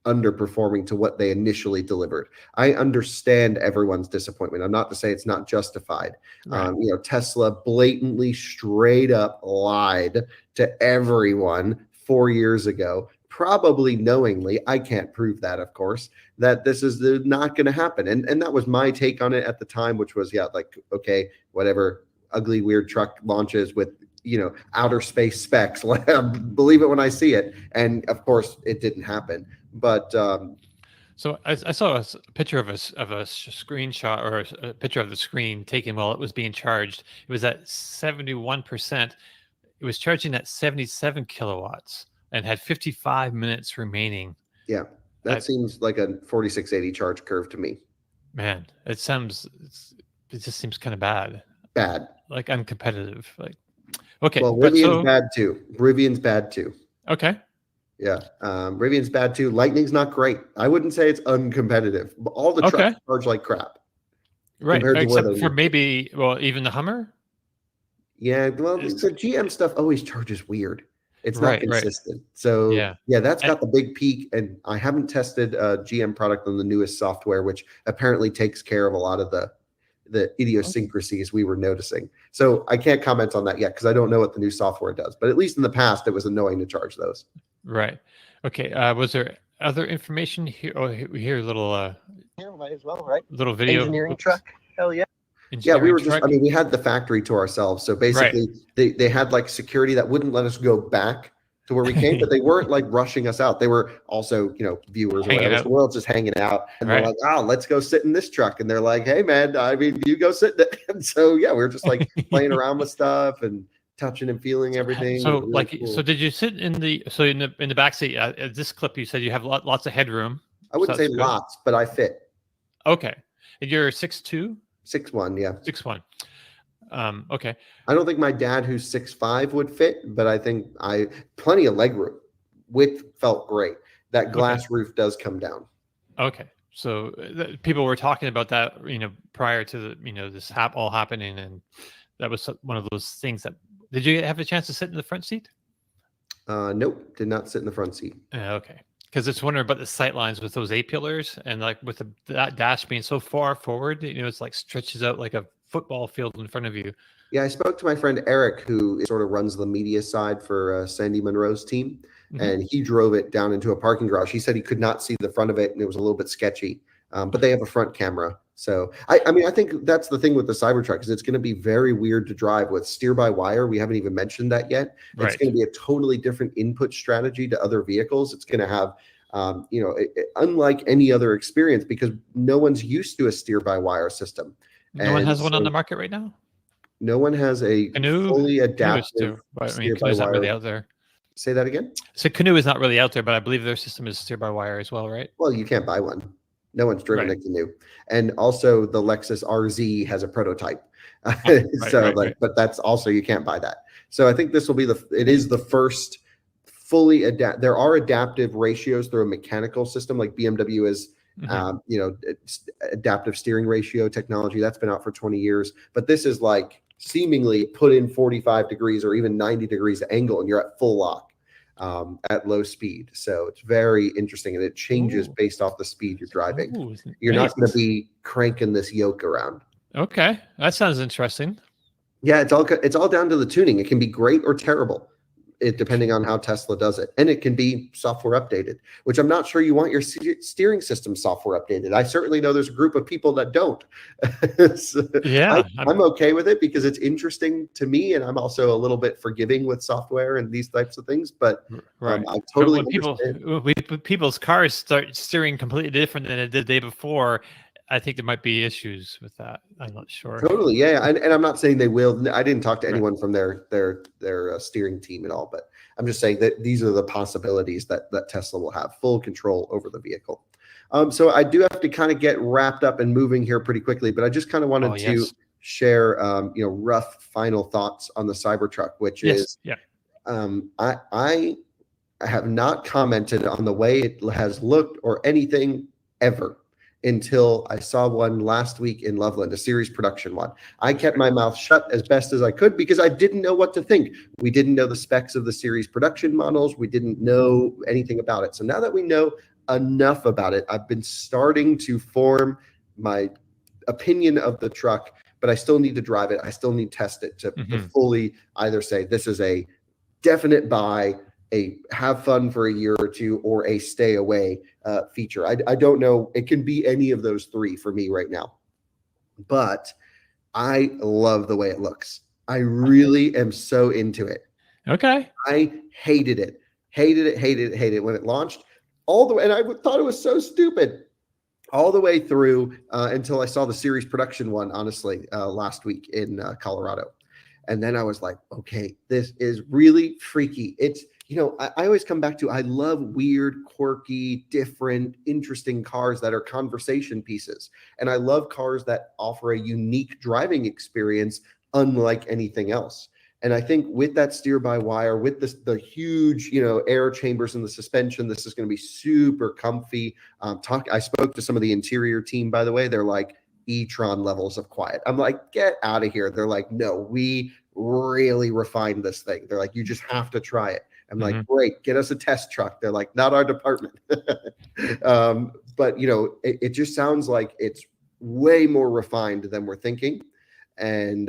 underperforming to what they initially delivered. I understand everyone's disappointment. I'm not to say it's not justified. Right. Tesla blatantly straight up lied to everyone 4 years ago, probably knowingly. I can't prove that, of course, that this is not going to happen. And that was my take on it at the time, which was, okay, whatever, ugly, weird truck launches with, outer space specs. Believe it when I see it. And of course, it didn't happen. But so I saw a picture of a screenshot or a picture of the screen taken while it was being charged. It was at 71%. It was charging at 77 kilowatts and had 55 minutes remaining. Yeah, that seems like a 4680 charge curve to me. Man, it just seems kind of bad. Bad. Like uncompetitive. Like, okay. Well, Rivian's bad too. Rivian's bad too. Okay. Yeah, Rivian's bad too. Lightning's not great. I wouldn't say it's uncompetitive. All the trucks charge like crap. Right, except for maybe, even the Hummer? Yeah, well, the GM stuff always charges weird. It's not consistent. Right. So, yeah, that's got the big peak, and I haven't tested a GM product on the newest software, which apparently takes care of a lot of the idiosyncrasies we were noticing. So I can't comment on that yet because I don't know what the new software does. But at least in the past, it was annoying to charge those. Right. Okay. Was there other information here? Oh, we hear a little. Yeah, might as well, right? Little video. Engineering truck. Hell yeah. Yeah, we were just. I mean, we had the factory to ourselves. So basically, they had like security that wouldn't let us go back to where we came, but they weren't like rushing us out. They were also, viewers or whatever. So we're all just hanging out, and they're like, "Oh, let's go sit in this truck." And they're like, "Hey, man, I mean, you go sit in it." And so yeah, we were just like playing around with stuff and touching and feeling everything. So really cool. So did you sit in the back seat? This clip, you said you have lots of headroom. I wouldn't say lots, but I fit. Okay, and you're 6'2"? 6'1", yeah. 6'1". Okay. I don't think my dad, who's 6'5", would fit, but I think plenty of leg room. Width felt great. That glass roof does come down. Okay. So people were talking about that, prior to this all happening, and that was one of those things that. Did you have a chance to sit in the front seat? Nope, did not sit in the front seat. Okay. Because it's wondering about the sight lines with those A-pillars, and like with that dash being so far forward, it's like stretches out like a football field in front of you. Yeah, I spoke to my friend Eric, who sort of runs the media side for Sandy Monroe's team, and he drove it down into a parking garage. He said he could not see the front of it, and it was a little bit sketchy, but they have a front camera. So, I mean, I think that's the thing with the Cybertruck is it's going to be very weird to drive with steer-by-wire. We haven't even mentioned that yet. It's going to be a totally different input strategy to other vehicles. It's going to have, unlike any other experience because no one's used to a steer-by-wire system. No one has one on the market right now? No one has a Canoo? fully adaptive Canu's not really out there. Say that again? So Canoo is not really out there, but I believe their system is steer-by-wire as well, right? Well, you can't buy one. No one's driven a Canoo. And also the Lexus RZ has a prototype. But that's also, you can't buy that. So I think this will be it is the first fully there are adaptive ratios through a mechanical system like BMW is, adaptive steering ratio technology that's been out for 20 years. But this is like seemingly put in 45 degrees or even 90 degrees angle and you're at full lock. At low speed. So it's very interesting and it changes based off the speed you're driving. You're not going to be cranking this yoke around. Okay. That sounds interesting. Yeah, it's all down to the tuning. It can be great or terrible. Depending on how Tesla does it. And it can be software updated, which I'm not sure you want your steering system software updated. I certainly know there's a group of people that don't. So yeah. I'm okay with it because it's interesting to me. And I'm also a little bit forgiving with software and these types of things. But I totally when people's cars start steering completely different than it did the day before, I think there might be issues with that. I'm not sure. Totally, yeah, and I'm not saying they will. I didn't talk to anyone from their steering team at all, but I'm just saying that these are the possibilities that Tesla will have full control over the vehicle. So I do have to kind of get wrapped up and moving here pretty quickly, but I just kind of wanted to share, rough final thoughts on the Cybertruck, which is, I have not commented on the way it has looked or anything ever. Until I saw one last week in Loveland, a series production one. I kept my mouth shut as best as I could because I didn't know what to think. We didn't know the specs of the series production models. We didn't know anything about it. So now that we know enough about it. I've been starting to form my opinion of the truck, but I still need to drive it. I still need to test it to fully either say this is a definite buy, a have fun for a year or two, or a stay away feature. I don't know. It can be any of those three for me right now, but I love the way it looks. I really am so into it. Okay. I hated it when it launched all the way. And I thought it was so stupid all the way through until I saw the series production one, honestly, last week in Colorado. And then I was like, okay, this is really freaky. It's, I always come back to, I love weird, quirky, different, interesting cars that are conversation pieces. And I love cars that offer a unique driving experience unlike anything else. And I think with that steer-by-wire, with the huge, air chambers in the suspension, this is going to be super comfy. I spoke to some of the interior team, by the way. They're like e-tron levels of quiet. I'm like, get out of here. They're like, no, we really refined this thing. They're like, you just have to try it. I'm like, great, get us a test truck. They're like, not our department. But, it just sounds like it's way more refined than we're thinking. And,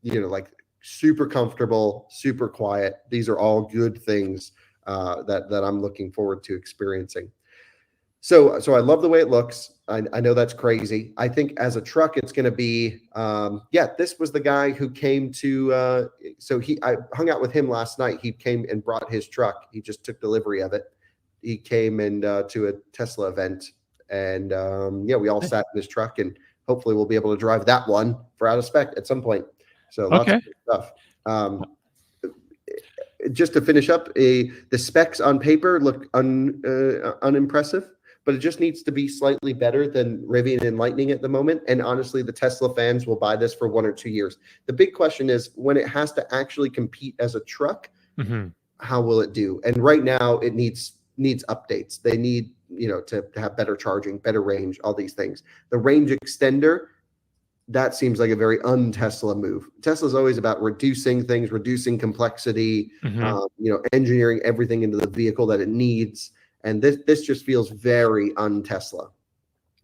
like super comfortable, super quiet. These are all good things that I'm looking forward to experiencing. So I love the way it looks. I know that's crazy. I think as a truck, it's going to be, this was the guy who came to, I hung out with him last night. He came and brought his truck. He just took delivery of it. He came and to a Tesla event, and we all sat in his truck, and hopefully we'll be able to drive that one for out of spec at some point. So lots of good stuff. Just to finish up, the specs on paper look unimpressive, but it just needs to be slightly better than Rivian and Lightning at the moment. And honestly, the Tesla fans will buy this for 1 or 2 years. The big question is when it has to actually compete as a truck, how will it do? And right now it needs updates. They need, to have better charging, better range, all these things. The range extender, that seems like a very un-Tesla move. Tesla's always about reducing things, reducing complexity, engineering everything into the vehicle that it needs. And this just feels very un-Tesla.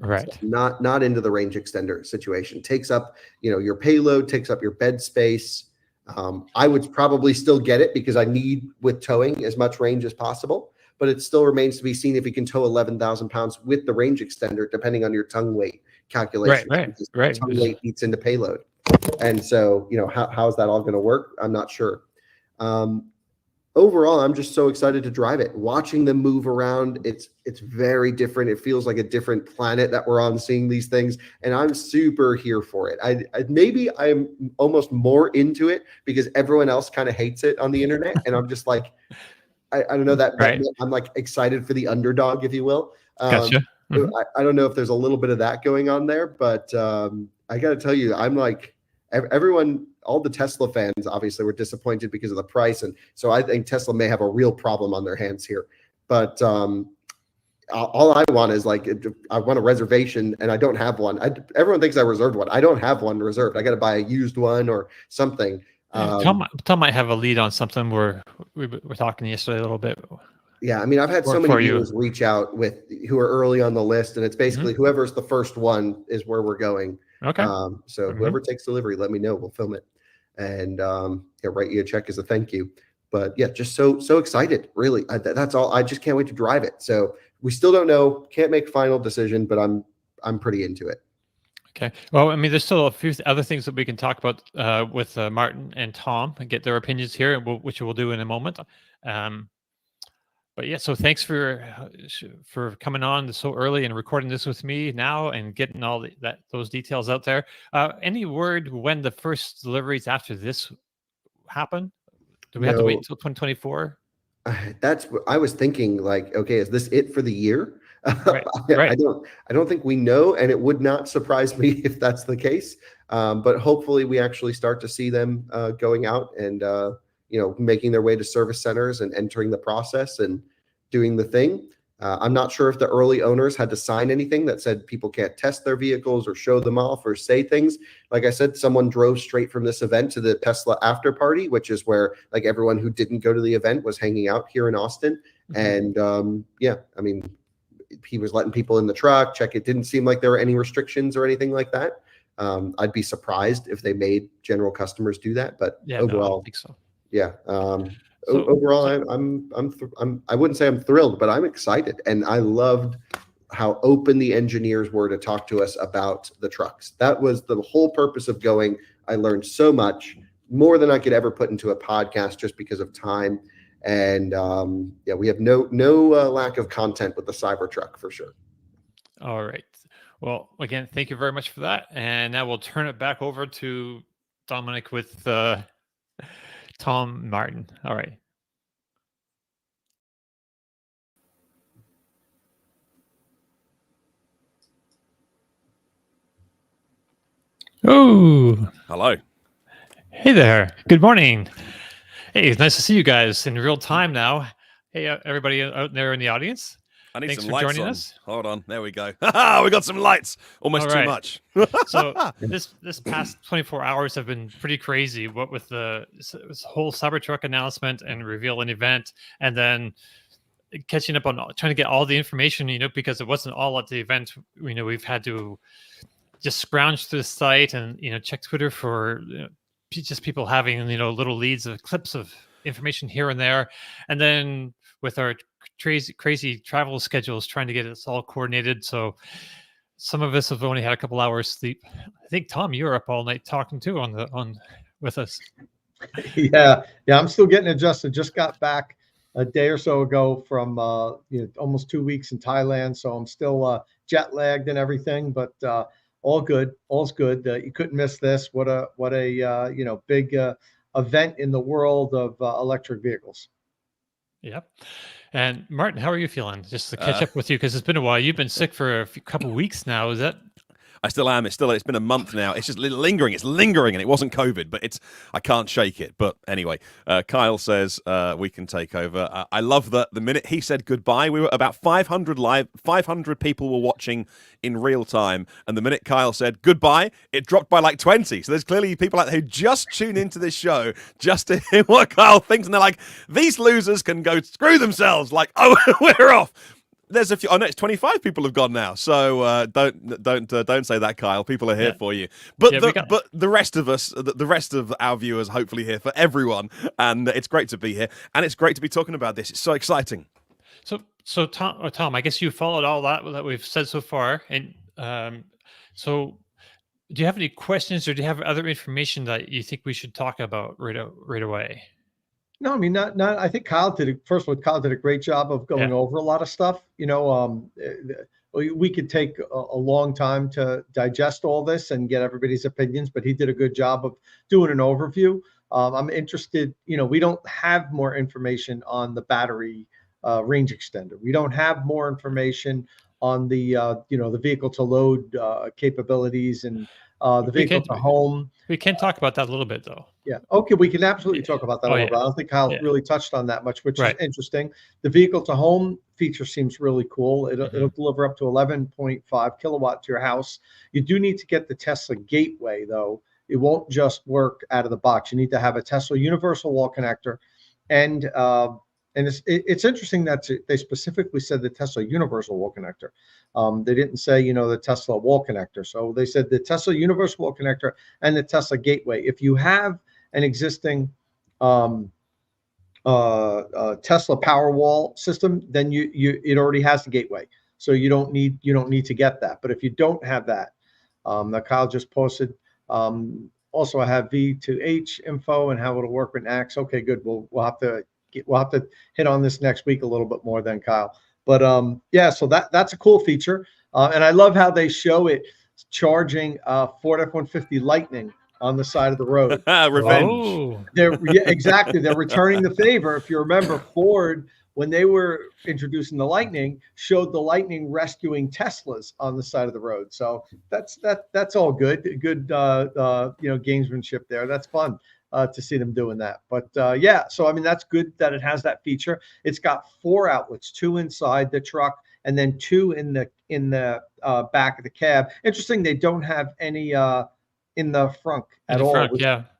Right. So not into the range extender situation. Takes up, your payload, takes up your bed space. I would probably still get it because I need, with towing, as much range as possible. But it still remains to be seen if you can tow 11,000 pounds with the range extender, depending on your tongue weight calculation. Right. Tongue weight eats into payload. And so, how's that all going to work? I'm not sure. Overall, I'm just so excited to drive it. Watching them move around, it's very different. It feels like a different planet that we're on, seeing these things, and I'm super here for it. Maybe I'm almost more into it because everyone else kind of hates it on the internet, and I'm just like, I don't know that I'm like excited for the underdog, if you will. Gotcha. I don't know if there's a little bit of that going on there, but I got to tell you, I'm like everyone. All the Tesla fans obviously were disappointed because of the price. And so I think Tesla may have a real problem on their hands here. But all I want is I want a reservation and I don't have one. Everyone thinks I reserved one. I don't have one reserved. I got to buy a used one or something. Tom might have a lead on something we're talking yesterday a little bit. Yeah, I mean, I've had so many viewers reach out who are early on the list, and it's basically whoever's the first one is where we're going. Okay. So whoever takes delivery, let me know. We'll film it and write you a check as a thank you. But yeah, just so excited. Really, that's all. I just can't wait to drive it. So we still don't know. Can't make a final decision, but I'm pretty into it. Okay. Well, I mean, there's still a few other things that we can talk about with Martin and Tom and get their opinions here, which we'll do in a moment. But yeah, so thanks for coming on so early and recording this with me now and getting all those details out there. Any word when the first deliveries after this happen? Do we have to wait until 2024? That's what I was thinking. Like, okay, is this it for the year? Right. I don't think we know, and it would not surprise me if that's the case. But hopefully, we actually start to see them going out and making their way to service centers and entering the process and doing the thing. I'm not sure if the early owners had to sign anything that said people can't test their vehicles or show them off or say things. Like I said, someone drove straight from this event to the Tesla after party, which is where like everyone who didn't go to the event was hanging out here in Austin. And I mean, he was letting people in the truck check. It didn't seem like there were any restrictions or anything like that. I'd be surprised if they made general customers do that, but Yeah, overall, no, I don't think so. yeah. Overall, I wouldn't say I'm thrilled, but I'm excited, and I loved how open the engineers were to talk to us about the trucks. That was the whole purpose of going. I learned so much, more than I could ever put into a podcast, just because of time. And yeah, we have no lack of content with the Cybertruck for sure. All right. Well, again, thank you very much for that. And now we'll turn it back over to Dominic with Tom Martin. All right. Oh, Hello. hey there. Good morning. Hey, it's nice to see you guys in real time now. Hey, everybody out there in the audience. I need Thanks some for lights joining on. us. Hold on. There we go. We got some lights. Almost All too right. much. So this past 24 hours have been pretty crazy. What with this whole Cybertruck announcement and reveal an event, and then catching up on trying to get all the information, because it wasn't all at the event. We've had to just scrounge through the site and check Twitter for just people having little leads of clips of information here and there, and then with our crazy travel schedules, trying to get us all coordinated. So some of us have only had a couple hours sleep. I think Tom, you're up all night talking too on with us. Yeah, I'm still getting adjusted. Just got back a day or so ago from almost 2 weeks in Thailand, so I'm still jet lagged and everything, but all's good. You couldn't miss this. What a big event in the world of electric vehicles. Yep. And Martin, how are you feeling? Just to catch up with you, because it's been a while. You've been sick for a couple weeks now. Is that? I still am. It's been a month now. It's just lingering. It's lingering, and it wasn't COVID, but I can't shake it. But anyway, Kyle says we can take over. I love that the minute he said goodbye, we were about 500 people were watching in real time, and the minute Kyle said goodbye, it dropped by like 20. So there's clearly people out there who just tune into this show just to hear what Kyle thinks, and they're like, these losers can go screw themselves. Like, oh, we're off. There's a few. Oh no, it's 25 people have gone now. So don't say that, Kyle. People are here for you. But but the rest of us, the rest of our viewers, hopefully here for everyone. And it's great to be here, and it's great to be talking about this. It's so exciting. So Tom, I guess you followed all that we've said so far, and so do you have any questions, or do you have other information that you think we should talk about right away? No, I mean, not. I think Kyle did a great job of going over a lot of stuff. We could take a long time to digest all this and get everybody's opinions, but he did a good job of doing an overview. I'm interested. We don't have more information on the battery range extender. We don't have more information on the the vehicle to load capabilities and the vehicle to home. We can talk about that a little bit, though. Yeah. Okay. We can absolutely talk about that a little bit. I don't think Kyle really touched on that much, which is interesting. The vehicle to home feature seems really cool. It'll deliver up to 11.5 kilowatt to your house. You do need to get the Tesla gateway, though. It won't just work out of the box. You need to have a Tesla universal wall connector, and it's interesting that they specifically said the Tesla universal wall connector. They didn't say, the Tesla wall connector. So they said the Tesla universal wall connector and the Tesla gateway. If you have an existing Tesla Powerwall system, then it already has the gateway. So you don't need to get that. But if you don't have that, Kyle just posted. Also, I have V2H info and how it'll work with NACS. Okay, good. We'll have to hit on this next week a little bit more then, Kyle. But so that's a cool feature, and I love how they show it charging Ford F-150 Lightning on the side of the road. Revenge. Exactly. They're returning the favor. If you remember, Ford, when they were introducing the Lightning, showed the Lightning rescuing Teslas on the side of the road. So that's all good. Good gamesmanship there. That's fun. To see them doing that. But so I mean, that's good that it has that feature. It's got 4 outlets, 2 inside the truck and then 2 in the back of the cab. Interesting, they don't have any in the front at all,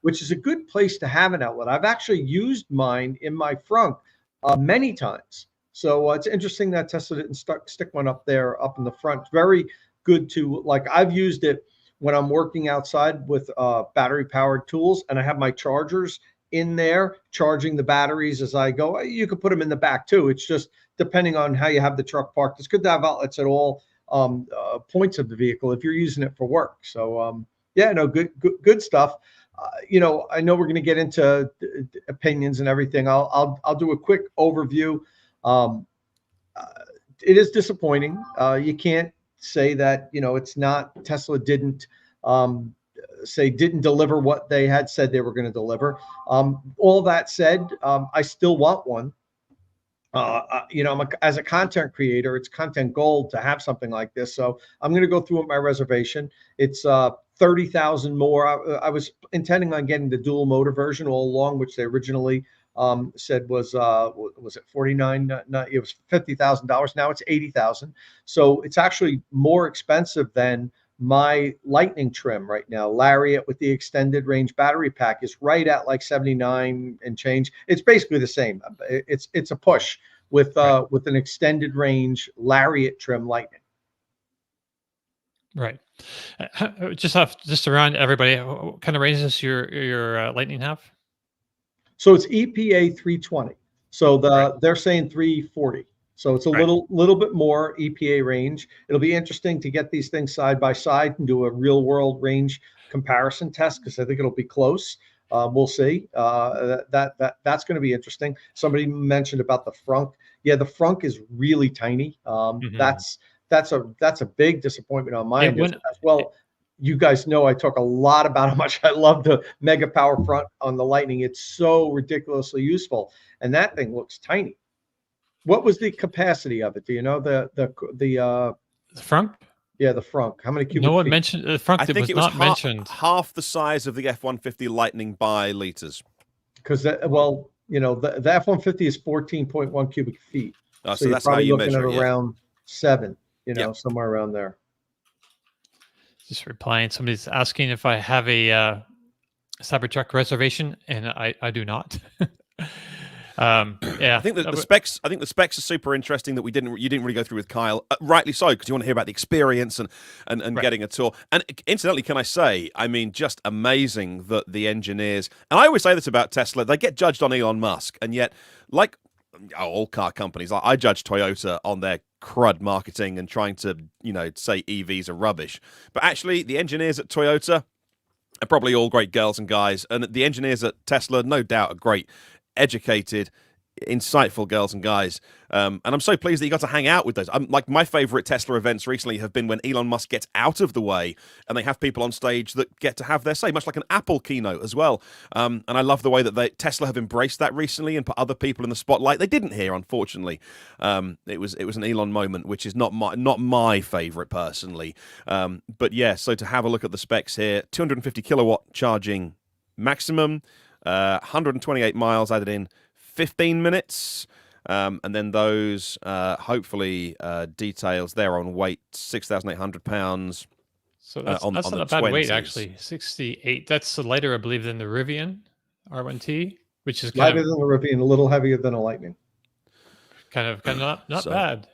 which is a good place to have an outlet. I've actually used mine in my front many times. So it's interesting that Tesla didn't stick one up there, up in the front. Very good to, like, I've used it when I'm working outside with battery powered tools, and I have my chargers in there charging the batteries as I go. You could put them in the back too. It's just depending on how you have the truck parked. It's good to have outlets at all points of the vehicle if you're using it for work. So yeah, no, good stuff. I know we're going to get into opinions and everything. I'll do a quick overview. It is disappointing. You can't say that, it's not, Tesla didn't deliver what they had said they were going to deliver. All that said, I still want one. As a content creator, it's content gold to have something like this. So I'm going to go through with my reservation. It's 30,000 more. I was intending on getting the dual motor version all along, which they originally said was it 49? No, it was $50,000. Now it's 80,000. So it's actually more expensive than my Lightning trim right now. Lariat with the extended range battery pack is right at like 79 and change. It's basically the same. It's a push with an extended range Lariat trim Lightning. Right. Just to remind everybody, what kind of range does your Lightning have? So it's EPA 320. So they're saying 340. So it's a little bit more EPA range. It'll be interesting to get these things side by side and do a real world range comparison test, because I think it'll be close. We'll see. That's going to be interesting. Somebody mentioned about the frunk. Yeah, the frunk is really tiny. That's a big disappointment on my end as well. You guys know I talk a lot about how much I love the mega power front on the Lightning. It's so ridiculously useful, and that thing looks tiny. What was the capacity of it? Do you know the frunk? Yeah, the frunk. How many cubic No one feet? mentioned the frunk. I think it was not mentioned. Half the size of the F-150 Lightning by liters. Because the F-150 is 14.1 cubic feet. So you're that's probably how you looking measure at around 7. Yep. Somewhere around there. Just replying. Somebody's asking if I have a Cybertruck reservation, and I do not. Yeah, I think the specs. I think the specs are super interesting that you didn't really go through with Kyle. Rightly so, because you want to hear about the experience and getting a tour. And incidentally, can I say, I mean, just amazing that the engineers. And I always say this about Tesla: they get judged on Elon Musk, and yet, like all car companies, I judge Toyota on their crud marketing and trying to say EVs are rubbish. But actually, the engineers at Toyota are probably all great girls and guys, and the engineers at Tesla, no doubt, are great, educated, insightful girls and guys. And I'm so pleased that you got to hang out with those. Like, my favorite Tesla events recently have been when Elon Musk gets out of the way and they have people on stage that get to have their say, much like an Apple keynote as well. And I love the way that Tesla have embraced that recently and put other people in the spotlight. They didn't here, unfortunately. It was an Elon moment, which is not my favorite personally. But yeah, so to have a look at the specs here, 250 kilowatt charging maximum, 128 miles added in 15 minutes. And then those, hopefully, details there on weight, 6,800 pounds. So that's on not the a bad 20s. weight, actually. 68. That's lighter, I believe, than the Rivian R1T, which is lighter than the Rivian, a little heavier than a Lightning. Kind of not bad.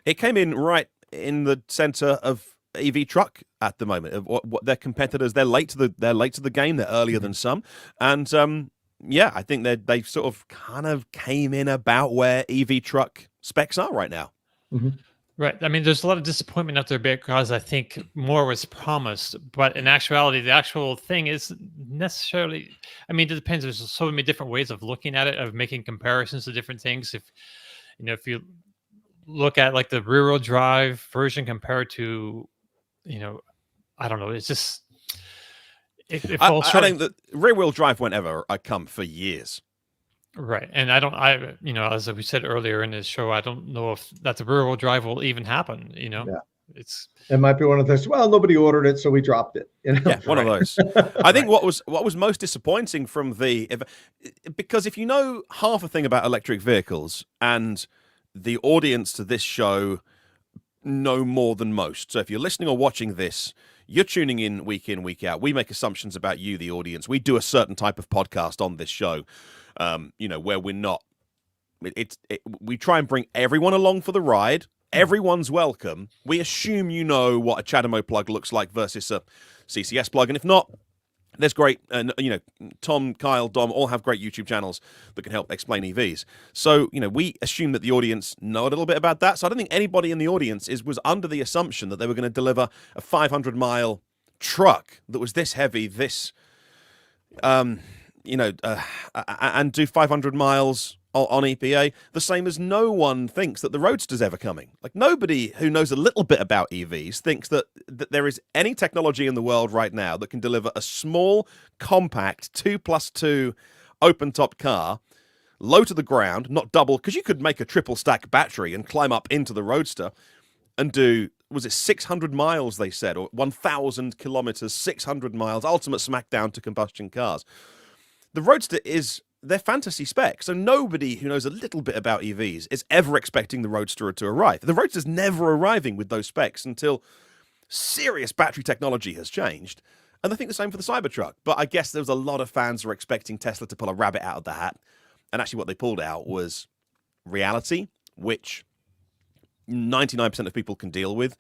It came in right in the center of EV truck at the moment. Of what their competitors, they're late to the game. They're earlier than some, and yeah, I think they sort of kind of came in about where EV truck specs are right now. Mm-hmm. Right. I mean, there's a lot of disappointment out there because I think more was promised, but in actuality, the actual thing is necessarily. I mean, it depends. There's so many different ways of looking at it, of making comparisons to different things. If you look at like the rear-wheel drive version compared to, I don't know. It's just. I think that rear-wheel drive won't ever come for years. Right. And as we said earlier in this show, I don't know if that the rear-wheel drive will even happen, Yeah. It might be one of those, well, nobody ordered it, so we dropped it. Yeah, one of those. I think what was most disappointing from because if you know half a thing about electric vehicles, and the audience to this show know more than most. So if you're listening or watching this, you're tuning in, week out. We make assumptions about you, the audience. We do a certain type of podcast on this show, where we're not we try and bring everyone along for the ride. Everyone's welcome. We assume you know what a CHAdeMO plug looks like versus a CCS plug, and if not, there's great, Tom, Kyle, Dom all have great YouTube channels that can help explain EVs. So, we assume that the audience know a little bit about that. So I don't think anybody in the audience was under the assumption that they were going to deliver a 500-mile truck that was this heavy, and do 500 miles on EPA, the same as no one thinks that the Roadster's ever coming. Like, nobody who knows a little bit about EVs thinks that there is any technology in the world right now that can deliver a small, compact 2+2 open-top car, low to the ground, not double, because you could make a triple stack battery and climb up into the Roadster and do, was it 600 miles, they said, or 1,000 kilometers, 600 miles, ultimate smackdown to combustion cars. The Roadster is their fantasy spec, so nobody who knows a little bit about EVs is ever expecting the Roadster to arrive. The Roadster's never arriving with those specs until serious battery technology has changed, and I think the same for the Cybertruck. But I guess there was a lot of fans who were expecting Tesla to pull a rabbit out of the hat, and actually what they pulled out was reality, which 99% of people can deal with,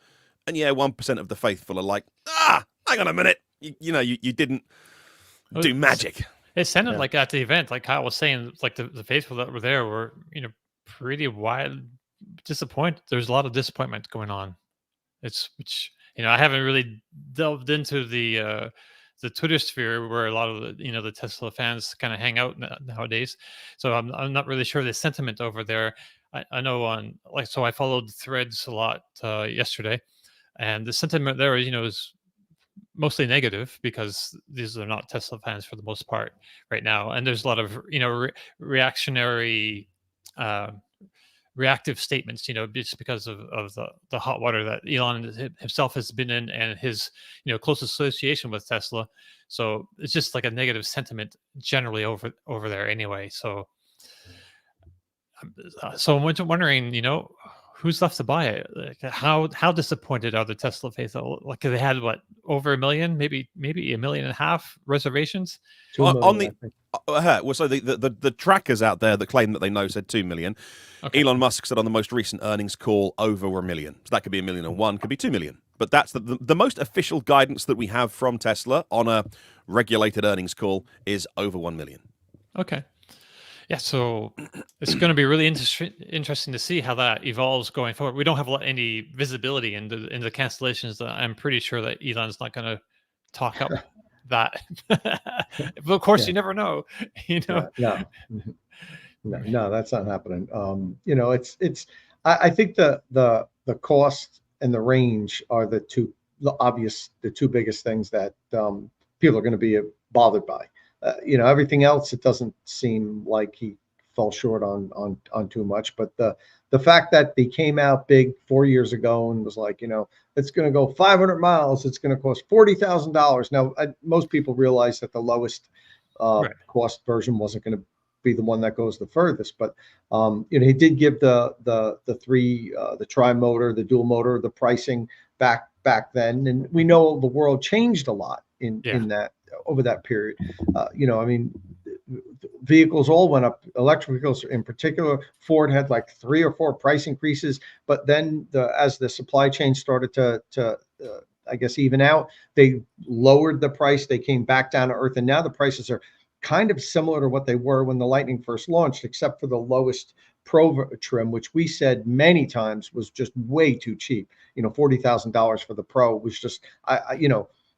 and 1% of the faithful are like, hang on a minute, you didn't do magic. It sounded like at the event, like Kyle was saying, like the faithful that were there were, pretty disappointed. There's a lot of disappointment going on. Which I haven't really delved into the Twitter sphere where a lot of the Tesla fans kind of hang out nowadays. So I'm not really sure the sentiment over there. I know I followed Threads a lot yesterday, and the sentiment there is mostly negative because these are not Tesla fans for the most part right now, and there's a lot of reactionary reactive statements just because of the hot water that Elon himself has been in and his close association with Tesla. So it's just like a negative sentiment generally over there anyway. So I'm wondering who's left to buy it? Like, how disappointed are the Tesla faithful? Like, they had over 1 million, maybe 1.5 million reservations. 2 million, on the trackers out there that claim that they know said 2 million. Okay. Elon Musk said on the most recent earnings call over 1 million. So that could be 1,000,001, could be 2 million. But that's the most official guidance that we have from Tesla on a regulated earnings call is over 1 million. Okay. Yeah, so it's going to be really interesting to see how that evolves going forward. We don't have any visibility into the cancellations. I'm pretty sure that Elon's not going to talk up that. But of course, you never know. No, that's not happening. I think the cost and the range are the two biggest things that people are going to be bothered by. Everything else, it doesn't seem like he fell short on too much. But the fact that they came out big 4 years ago and was like, it's going to go 500 miles, it's going to cost $40,000. Now, most people realize that the lowest cost version wasn't going to be the one that goes the furthest. But he did give the tri-motor, the dual motor, the pricing back then, and we know the world changed a lot in that. Over that period, vehicles all went up. Electric vehicles, in particular, Ford had like 3 or 4 price increases. But then, as the supply chain started to I guess even out, they lowered the price. They came back down to earth, and now the prices are kind of similar to what they were when the Lightning first launched, except for the lowest Pro trim, which we said many times was just way too cheap. $40,000 for the Pro was just,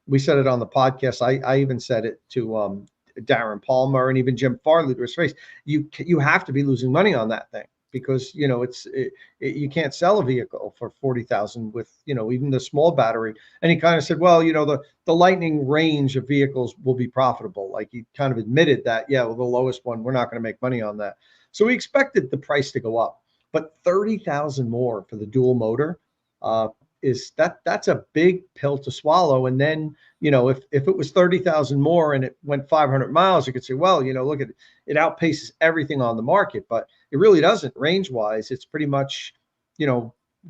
we said it on the podcast. I even said it to Darren Palmer and even Jim Farley to his face. You have to be losing money on that thing because you can't sell a vehicle for $40,000 with even the small battery. And he kind of said, well, the Lightning range of vehicles will be profitable. Like he kind of admitted that, the lowest one, we're not going to make money on that. So we expected the price to go up, but $30,000 more for the dual motor. That's a big pill to swallow. And then, if it was 30,000 more and it went 500 miles, you could say, well, look at it, it outpaces everything on the market, but it really doesn't range wise. It's pretty much,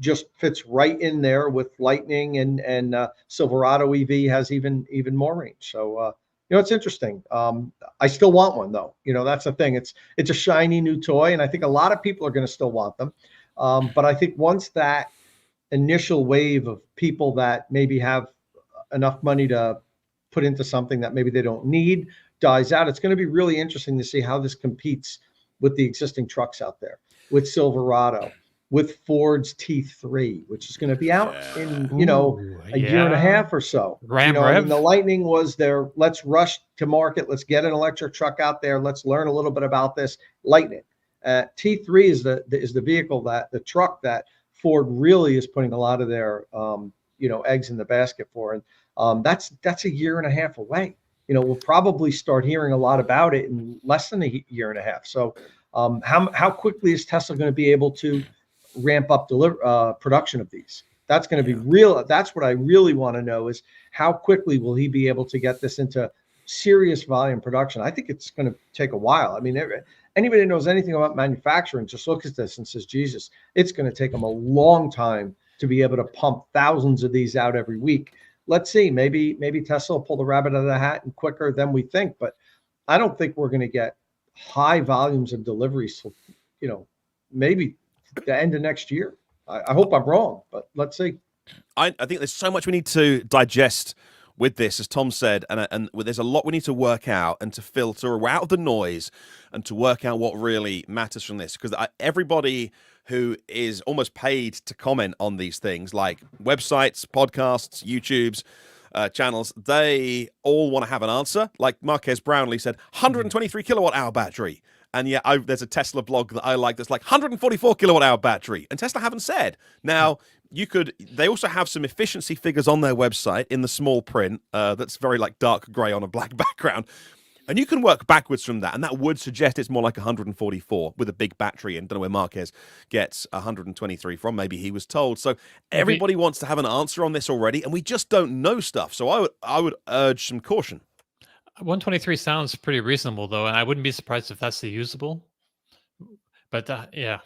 just fits right in there with Lightning and Silverado EV has even more range. So, It's interesting. I still want one though. That's the thing. It's a shiny new toy, and I think a lot of people are going to still want them. But I think once that initial wave of people that maybe have enough money to put into something that maybe they don't need dies out, it's going to be really interesting to see how this competes with the existing trucks out there, with Silverado, with Ford's T3, which is going to be out in a year and a half or so. Rev. The Lightning was there. Let's rush to market. Let's get an electric truck out there. Let's learn a little bit about this. Lightning. T3 is the vehicle, the truck that Ford really is putting a lot of their eggs in the basket for, and that's a year and a half away. We'll probably start hearing a lot about it in less than a year and a half. So, how quickly is Tesla going to be able to ramp up production of these? That's going to be real. That's what I really want to know, is how quickly will he be able to get this into serious volume production? I think it's going to take a while. I mean, anybody who knows anything about manufacturing just looks at this and says, Jesus, it's going to take them a long time to be able to pump thousands of these out every week. Let's see, maybe Tesla will pull the rabbit out of the hat and quicker than we think, but I don't think we're going to get high volumes of deliveries till, maybe the end of next year. I hope I'm wrong, but let's see. I think there's so much we need to digest with this, as Tom said, and there's a lot we need to work out and to filter out the noise and to work out what really matters from this. Because everybody who is almost paid to comment on these things, like websites, podcasts, YouTubes, channels, they all want to have an answer. Like Marquez Brownlee said, 123 kilowatt hour battery. And yeah, there's a Tesla blog that I like that's like 144 kilowatt hour battery. And Tesla haven't said. Now, they also have some efficiency figures on their website in the small print that's very like dark gray on a black background. And you can work backwards from that. And that would suggest it's more like 144 with a big battery. And don't know where Marquez gets 123 from. Maybe he was told. So everybody wants to have an answer on this already. And we just don't know stuff. So I would urge some caution. 123 sounds pretty reasonable, though. And I wouldn't be surprised if that's the usable. But yeah.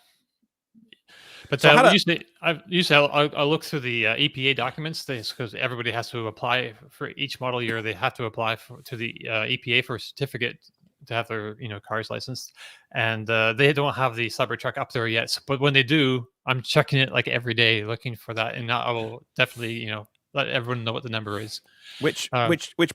But so usually I'll look through the EPA documents because everybody has to apply for each model year. They have to apply to the EPA for a certificate to have their cars licensed, and they don't have the Cybertruck up there yet. But when they do, I'm checking it like every day, looking for that, and I will definitely let everyone know what the number is. Which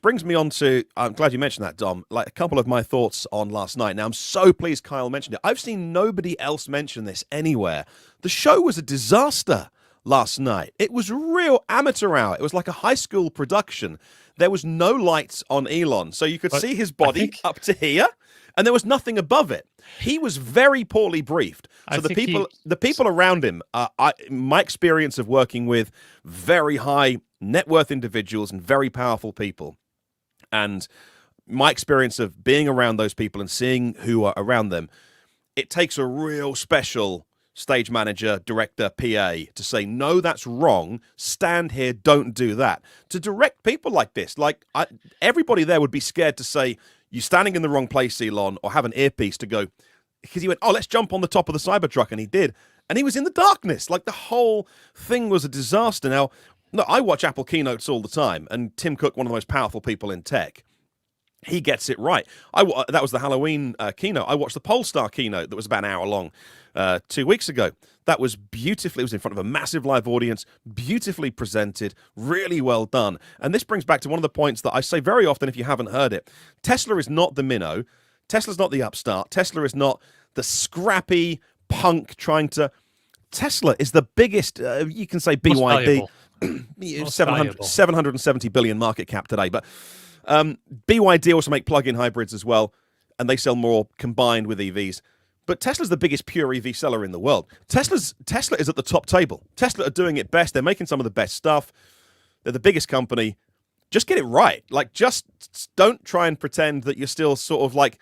brings me on to, I'm glad you mentioned that, Dom, like a couple of my thoughts on last night. Now, I'm so pleased Kyle mentioned it. I've seen nobody else mention this anywhere. The show was a disaster last night. It was real amateur hour. It was like a high school production. There was no lights on Elon, so you could see his body up to here, and there was nothing above it. He was very poorly briefed. So the people around him, my experience of working with very high net worth individuals and very powerful people, and my experience of being around those people and seeing who are around them, it takes a real special stage manager, director, PA to say, no, that's wrong. Stand here, don't do that. To direct people like this, everybody there would be scared to say, you're standing in the wrong place, Elon, or have an earpiece to go, because he went, oh, let's jump on the top of the Cybertruck, and he did. And he was in the darkness. Like, the whole thing was a disaster. Now, look, I watch Apple keynotes all the time, and Tim Cook, one of the most powerful people in tech, he gets it right. That was the Halloween keynote. I watched the Polestar keynote that was about an hour long 2 weeks ago. That was beautifully, it was in front of a massive live audience, beautifully presented, really well done. And this brings back to one of the points that I say very often if you haven't heard it. Tesla is not the minnow. Tesla's not the upstart. Tesla is not the scrappy punk trying to... Tesla is the biggest, you can say BYD, 770 billion market cap today, but BYD also make plug-in hybrids as well, and they sell more combined with EVs. But Tesla's the biggest pure EV seller in the world. Tesla is at the top table. Tesla are doing it best. They're making some of the best stuff. They're the biggest company. Just get it right. Like, just don't try and pretend that you're still sort of like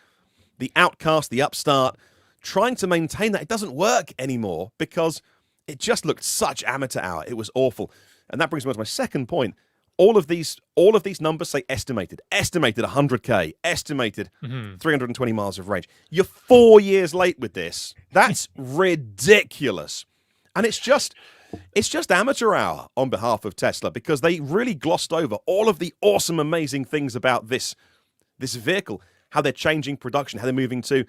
the outcast, the upstart, trying to maintain that. It doesn't work anymore because it just looked such amateur hour. It was awful. And that brings me on to my second point. All of these numbers say estimated 100K, estimated 320 miles of range. You're 4 years late with this. That's ridiculous. And it's just amateur hour on behalf of Tesla because they really glossed over all of the awesome, amazing things about this this vehicle, how they're changing production, how they're moving to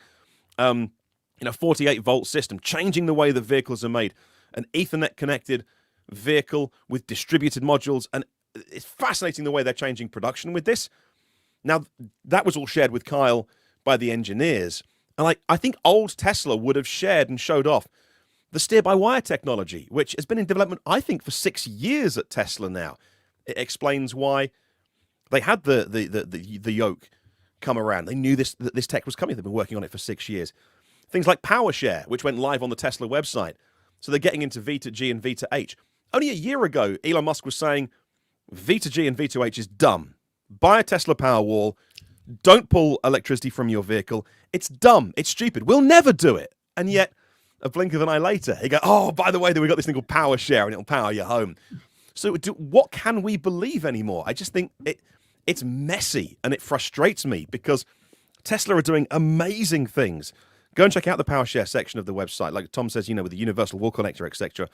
48-volt system, changing the way that vehicles are made, an Ethernet connected vehicle with distributed modules, and it's fascinating the way they're changing production with this. Now, that was all shared with Kyle by the engineers, and I think old Tesla would have shared and showed off the steer-by-wire technology, which has been in development, I think, for 6 years at Tesla now. It explains why they had the yoke come around. They knew this tech was coming. They've been working on it for 6 years. Things like PowerShare, which went live on the Tesla website. So they're getting into V2G and V2H. Only a year ago, Elon Musk was saying V2G and V2H is dumb. Buy a Tesla Powerwall. Don't pull electricity from your vehicle. It's dumb. It's stupid. We'll never do it. And yet, a blink of an eye later, he goes, oh, by the way, we've got this thing called PowerShare, and it'll power your home. So what can we believe anymore? I just think it's messy, and it frustrates me because Tesla are doing amazing things. Go and check out the PowerShare section of the website. Like Tom says, with the universal wall connector, etc.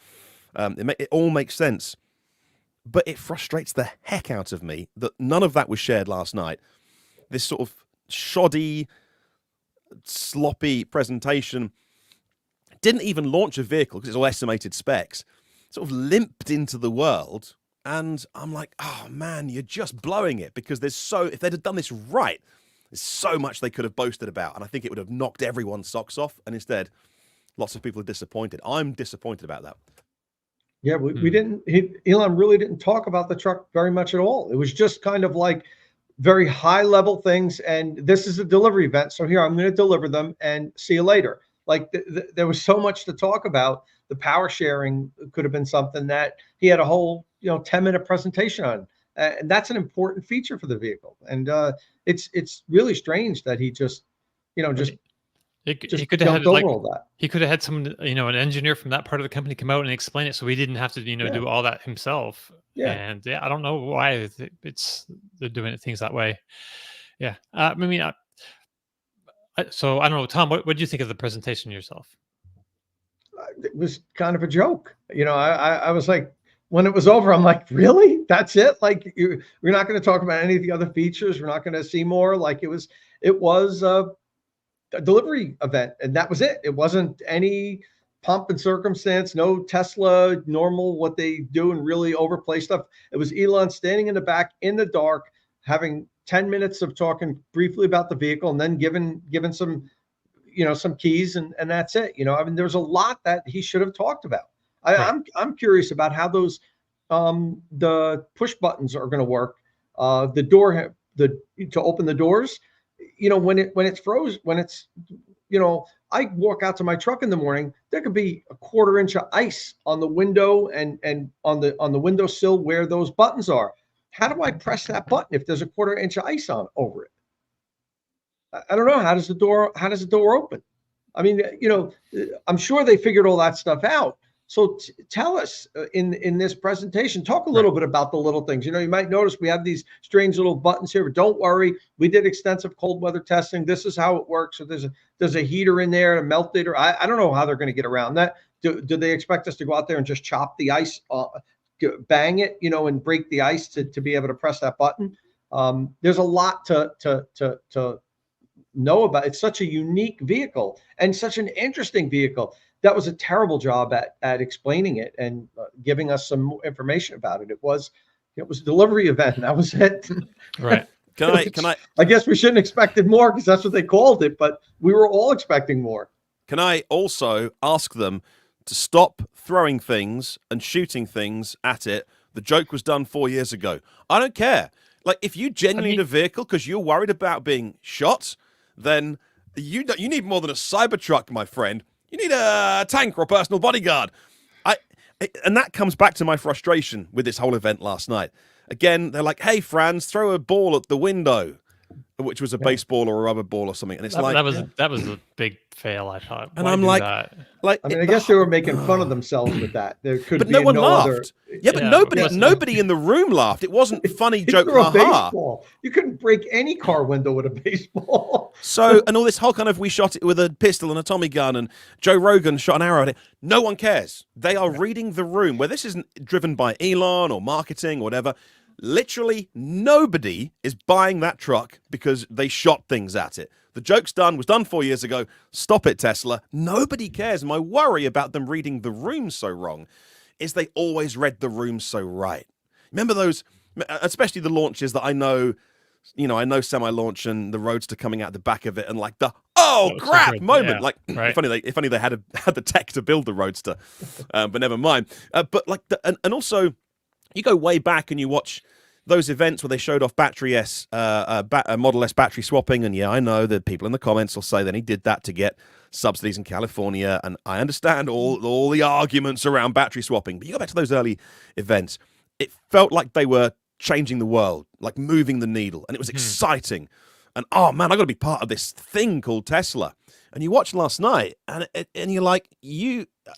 It all makes sense. But it frustrates the heck out of me that none of that was shared last night. This sort of shoddy, sloppy presentation didn't even launch a vehicle because it's all estimated specs. Sort of limped into the world. And I'm like, oh man, you're just blowing it, because if they'd have done this right, there's so much they could have boasted about. And I think it would have knocked everyone's socks off. And instead, lots of people are disappointed. I'm disappointed about that. Yeah, we didn't, Elon really didn't talk about the truck very much at all. It was just kind of like very high level things. And this is a delivery event. So here, I'm going to deliver them and see you later. Like there was so much to talk about. The power sharing could have been something that he had a whole, 10-minute presentation on. And that's an important feature for the vehicle. And it's really strange that he just, he could have had all that. He could have had someone, an engineer from that part of the company come out and explain it, so he didn't have to, do all that himself. Yeah. And I don't know why they're doing things that way. Yeah. So I don't know, Tom. What do you think of the presentation yourself? It was kind of a joke. I was like, when it was over, I'm like, really? That's it? Like, we're not going to talk about any of the other features. We're not going to see more. Like, it was a delivery event, and that was it. It wasn't any pomp and circumstance. No Tesla normal what they do and really overplay stuff. It was Elon standing in the back in the dark, having 10 minutes of talking briefly about the vehicle, and then given some some keys, and that's it. There's a lot that he should have talked about. I'm curious about how those the push buttons are going to work. The door, to open the doors. When it's froze, when it's, I walk out to my truck in the morning, there could be a 1/4 inch of ice on the window and on the windowsill where those buttons are. How do I press that button if there's a 1/4 inch of ice over it? I don't know. How does the door open? I mean, I'm sure they figured all that stuff out. So tell us in this presentation, talk a little bit about the little things. You might notice we have these strange little buttons here, but don't worry. We did extensive cold weather testing. This is how it works. So there's a heater in there, a melt meter. I don't know how they're going to get around that. Do they expect us to go out there and just chop the ice, bang it, and break the ice to be able to press that button? There's a lot to know about. It's such a unique vehicle and such an interesting vehicle. That was a terrible job at explaining it and giving us some information about it. It was a delivery event. That was it. Right. Can I? I guess we shouldn't have expected more because that's what they called it, but we were all expecting more. Can I also ask them to stop throwing things and shooting things at it? The joke was done 4 years ago. I don't care. Like, if you genuinely need a vehicle because you're worried about being shot, then you need more than a Cybertruck, my friend. You need a tank or a personal bodyguard. And that comes back to my frustration with this whole event last night. Again, they're like, hey, Franz, throw a ball at the window, which was a baseball or a rubber ball or something. And it's that was a big fail, I thought. And I'm like, I guess they were making fun of themselves with that. There could but be no one laughed. Other... Yeah, but nobody in the room laughed. It wasn't a funny joke. Baseball. You couldn't break any car window with a baseball. So, and all this whole kind of, we shot it with a pistol and a Tommy gun, and Joe Rogan shot an arrow at it. No one cares. They are reading the room where this isn't driven by Elon or marketing or whatever. Literally nobody is buying that truck because they shot things at it. The joke's done, was done 4 years ago. Stop it, Tesla. Nobody cares. My worry about them reading the room so wrong is they always read the room so right. Remember those, especially the launches that I know semi-launch and the Roadster coming out the back of it, and like the crap so moment. Yeah, like right. if only they had the tech to build the Roadster, but never mind. But like and also, you go way back and you watch those events where they showed off Model S battery swapping, and yeah, I know that people in the comments will say that he did that to get subsidies in California, and I understand all the arguments around battery swapping. But you go back to those early events, it felt like they were changing the world, like moving the needle, and it was exciting. And oh man, I got to be part of this thing called Tesla. And you watched last night, and you're like,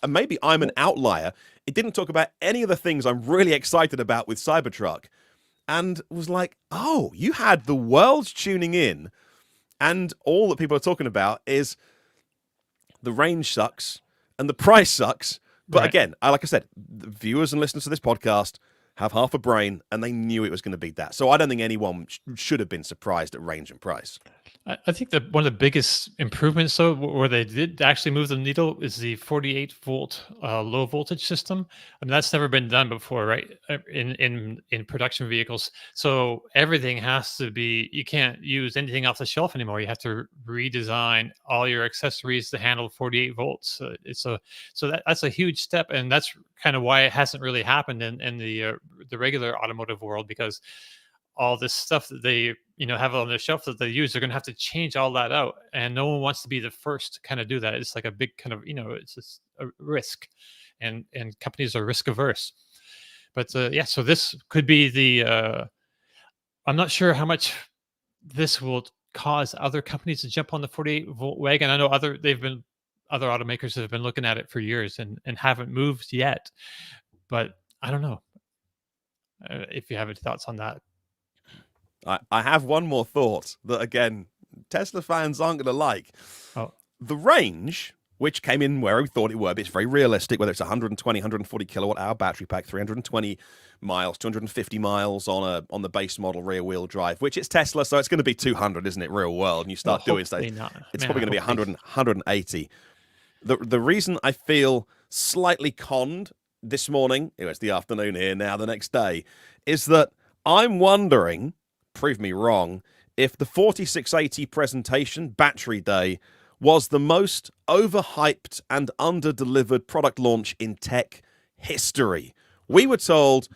maybe I'm an outlier. It didn't talk about any of the things I'm really excited about with Cybertruck, and was like, oh, you had the world tuning in, and all that people are talking about is the range sucks and the price sucks. But again, like I said, the viewers and listeners to this podcast have half a brain, and they knew it was going to be that. So I don't think anyone should have been surprised at range and price. I think that one of the biggest improvements, though, where they did actually move the needle, is the 48-volt low voltage system. I mean, that's never been done before, right? In production vehicles. So everything has to be. You can't use anything off the shelf anymore. You have to redesign all your accessories to handle 48 volts. That's a huge step, and that's kind of why it hasn't really happened in the regular automotive world, because all this stuff that they have on their shelf that they use, they're going to have to change all that out, and no one wants to be the first to kind of do that. It's like a big kind of it's just a risk, and companies are risk averse. But so this could be the I'm not sure how much this will cause other companies to jump on the 48-volt wagon. I know other automakers have been looking at it for years and haven't moved yet, but I don't know if you have any thoughts on that. I have one more thought that, again, Tesla fans aren't going to like. Oh. The range, which came in where we thought it would, but it's very realistic, whether it's 120, 140 kilowatt hour battery pack, 320 miles, 250 miles on the base model rear wheel drive, which it's Tesla, so it's going to be 200, isn't it, real world? And you start doing stuff. It's probably going to be 100, 180. The reason I feel slightly conned this morning, it's the afternoon here now, the next day, is that I'm wondering, prove me wrong, if the 4680 presentation, Battery Day, was the most overhyped and under-delivered product launch in tech history. We were told,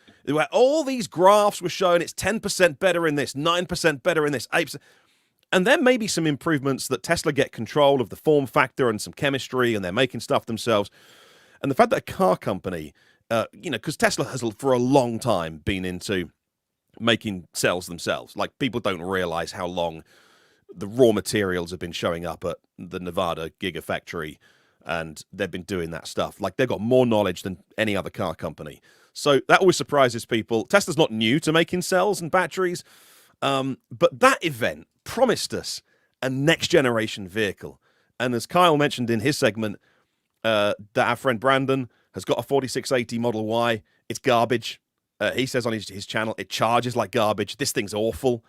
all these graphs were showing it's 10% better in this, 9% better in this, 8%. And there may be some improvements that Tesla get control of the form factor and some chemistry, and they're making stuff themselves. And the fact that a car company, because Tesla has for a long time been into making cells themselves. Like, people don't realize how long the raw materials have been showing up at the Nevada Gigafactory, and they've been doing that stuff. Like, they've got more knowledge than any other car company. So that always surprises people. Tesla's not new to making cells and batteries, but that event promised us a next generation vehicle. And as Kyle mentioned in his segment, that our friend Brandon has got a 4680 Model Y. It's garbage. He says on his channel, it charges like garbage. This thing's awful.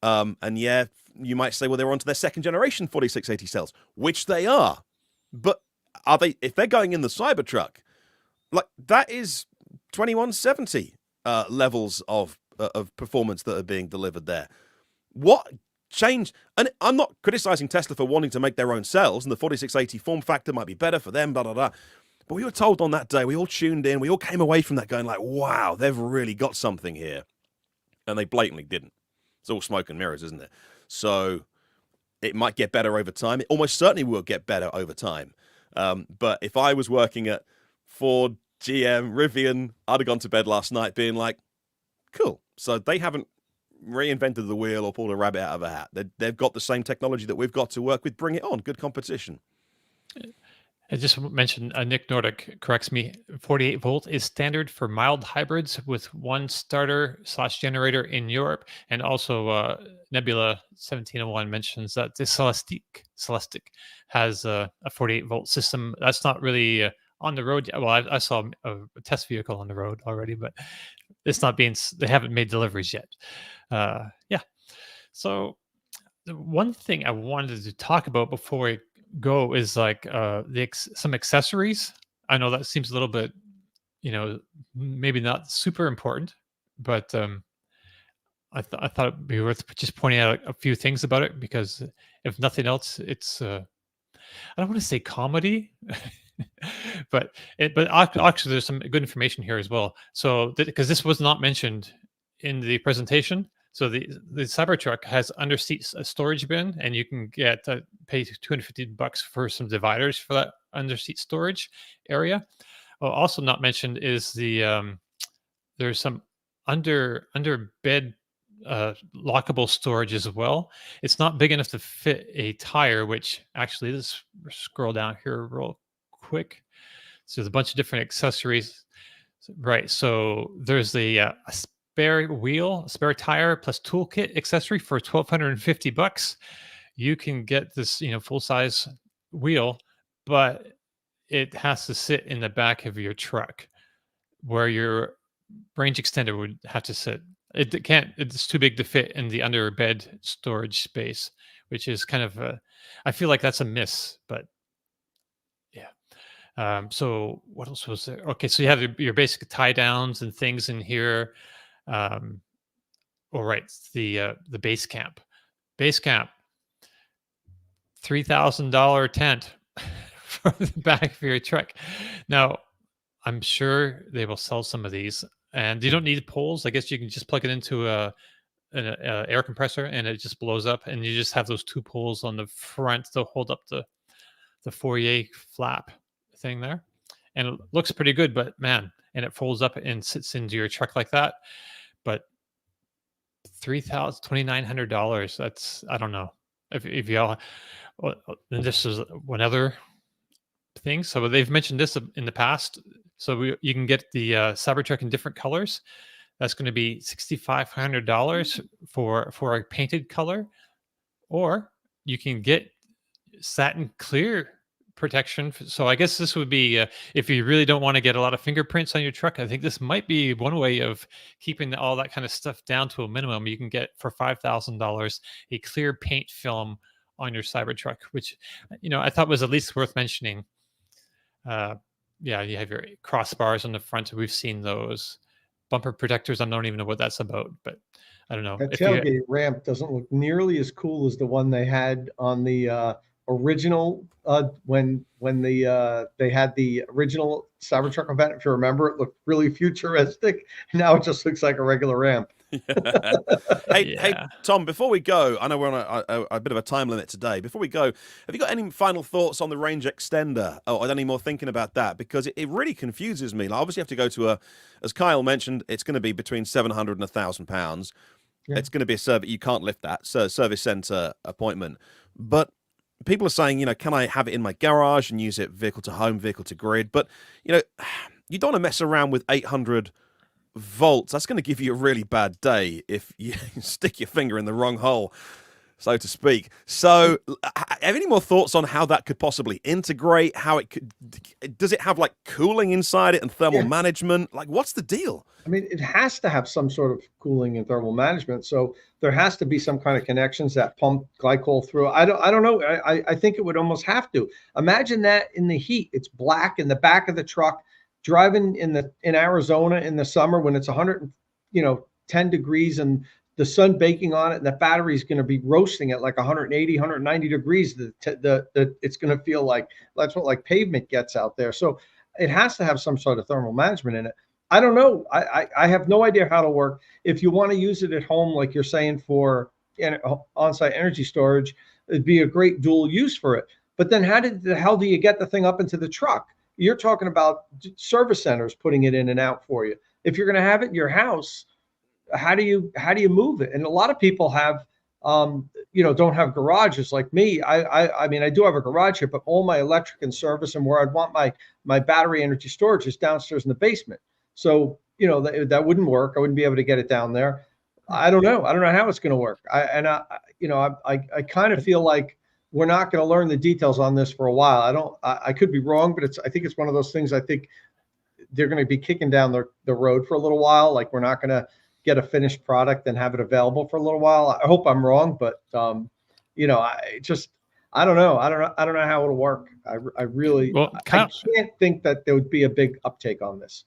And yeah, you might say, well, they're onto their second generation 4680 cells, which they are. But are they? If they're going in the Cybertruck, like, that is 2170 levels of performance that are being delivered there. What changed? And I'm not criticizing Tesla for wanting to make their own cells, and the 4680 form factor might be better for them, blah, blah, blah. But we were told on that day, we all tuned in, we all came away from that going like, wow, they've really got something here. And they blatantly didn't. It's all smoke and mirrors, isn't it? So it might get better over time. It almost certainly will get better over time. But if I was working at Ford, GM, Rivian, I'd have gone to bed last night being like, cool. So they haven't reinvented the wheel or pulled a rabbit out of a hat. They've got the same technology that we've got to work with. Bring it on. Good competition. I just mentioned, Nick Nordic corrects me, 48 volt is standard for mild hybrids with one starter/generator in Europe. And also Nebula 1701 mentions that the Celestic has a 48 volt system. That's not really on the road yet. Well, I saw a test vehicle on the road already, but it's not being. They haven't made deliveries yet. Yeah. So the one thing I wanted to talk about before we go is like some accessories. I know that seems a little bit, maybe not super important, but I thought it'd be worth just pointing out a few things about it because if nothing else, it's I don't want to say comedy, but actually there's some good information here as well. So because this was not mentioned in the presentation, so the Cybertruck has under seat storage bin, and you can get pay $250 for some dividers for that under seat storage area. Also not mentioned is the there's some under bed lockable storage as well. It's not big enough to fit a tire, which actually let's scroll down here real quick. So there's a bunch of different accessories. Right. So there's a spare wheel, a spare tire plus toolkit accessory for $1,250. You can get this, full size wheel, but it has to sit in the back of your truck where your range extender would have to sit. It can't. It's too big to fit in the under bed storage space, which is kind of I feel like that's a miss, but yeah. So what else was there? Okay, so you have your basic tie downs and things in here. All right, the base camp, $3,000 tent for the back of your truck. Now, I'm sure they will sell some of these, and you don't need poles. I guess you can just plug it into an air compressor, and it just blows up, and you just have those two poles on the front to hold up the foyer flap thing there, and it looks pretty good. But man, and it folds up and sits into your truck like that. But $2,900. That's, I don't know if y'all. And this is one other thing. So they've mentioned this in the past. So you can get the Cybertruck in different colors. That's going to be $6,500 for a painted color, or you can get satin clear protection. So I guess this would be if you really don't want to get a lot of fingerprints on your truck. I think this might be one way of keeping all that kind of stuff down to a minimum. You can get for $5,000 a clear paint film on your Cybertruck, which I thought was at least worth mentioning. Yeah, you have your crossbars on the front. We've seen those bumper protectors. I don't even know what that's about, but I don't know. That tailgate ramp doesn't look nearly as cool as the one they had on the original when they had the original Cybertruck event. If you remember, it looked really futuristic. Now it just looks like a regular ramp. Hey, Tom, before we go, I know we're on a bit of a time limit today. Before we go, have you got any final thoughts on the range extender? Or any more thinking about that? Because it really confuses me. Like, obviously, you have to go to as Kyle mentioned, it's going to be between £700 and £1,000. Yeah. It's going to be a service. You can't lift that. So service center appointment. But people are saying, can I have it in my garage and use it vehicle to home, vehicle to grid? But, you don't want to mess around with 800 volts. That's going to give you a really bad day if you stick your finger in the wrong hole, so to speak. So have any more thoughts on how that could possibly integrate? How it could, does it have like cooling inside it and thermal management? Like, what's the deal? I mean, it has to have some sort of cooling and thermal management. So there has to be some kind of connections that pump glycol through. I don't know. I think it would almost have to. Imagine that in the heat. It's black in the back of the truck. Driving in Arizona in the summer when it's 110 degrees and the sun baking on it, and the battery is going to be roasting at like 180, 190 degrees. It's going to feel like that's what like pavement gets out there. So it has to have some sort of thermal management in it. I don't know. I have no idea how to work. If you want to use it at home, like you're saying for on-site energy storage, it'd be a great dual use for it. But then how the hell do you get the thing up into the truck? You're talking about service centers putting it in and out for you. If you're going to have it in your house, how do you move it? And a lot of people have, don't have garages like me. I mean, I do have a garage here, but all my electric and service and where I'd want my battery energy storage is downstairs in the basement. So, that wouldn't work. I wouldn't be able to get it down there. I don't know. I don't know how it's going to work. I kind of feel like we're not going to learn the details on this for a while. I could be wrong, but I think it's one of those things. I think they're going to be kicking down the road for a little while. Like we're not going to get a finished product and have it available for a little while. I hope I'm wrong, but I don't know. I don't know how it'll work. I really, I can't think that there would be a big uptake on this.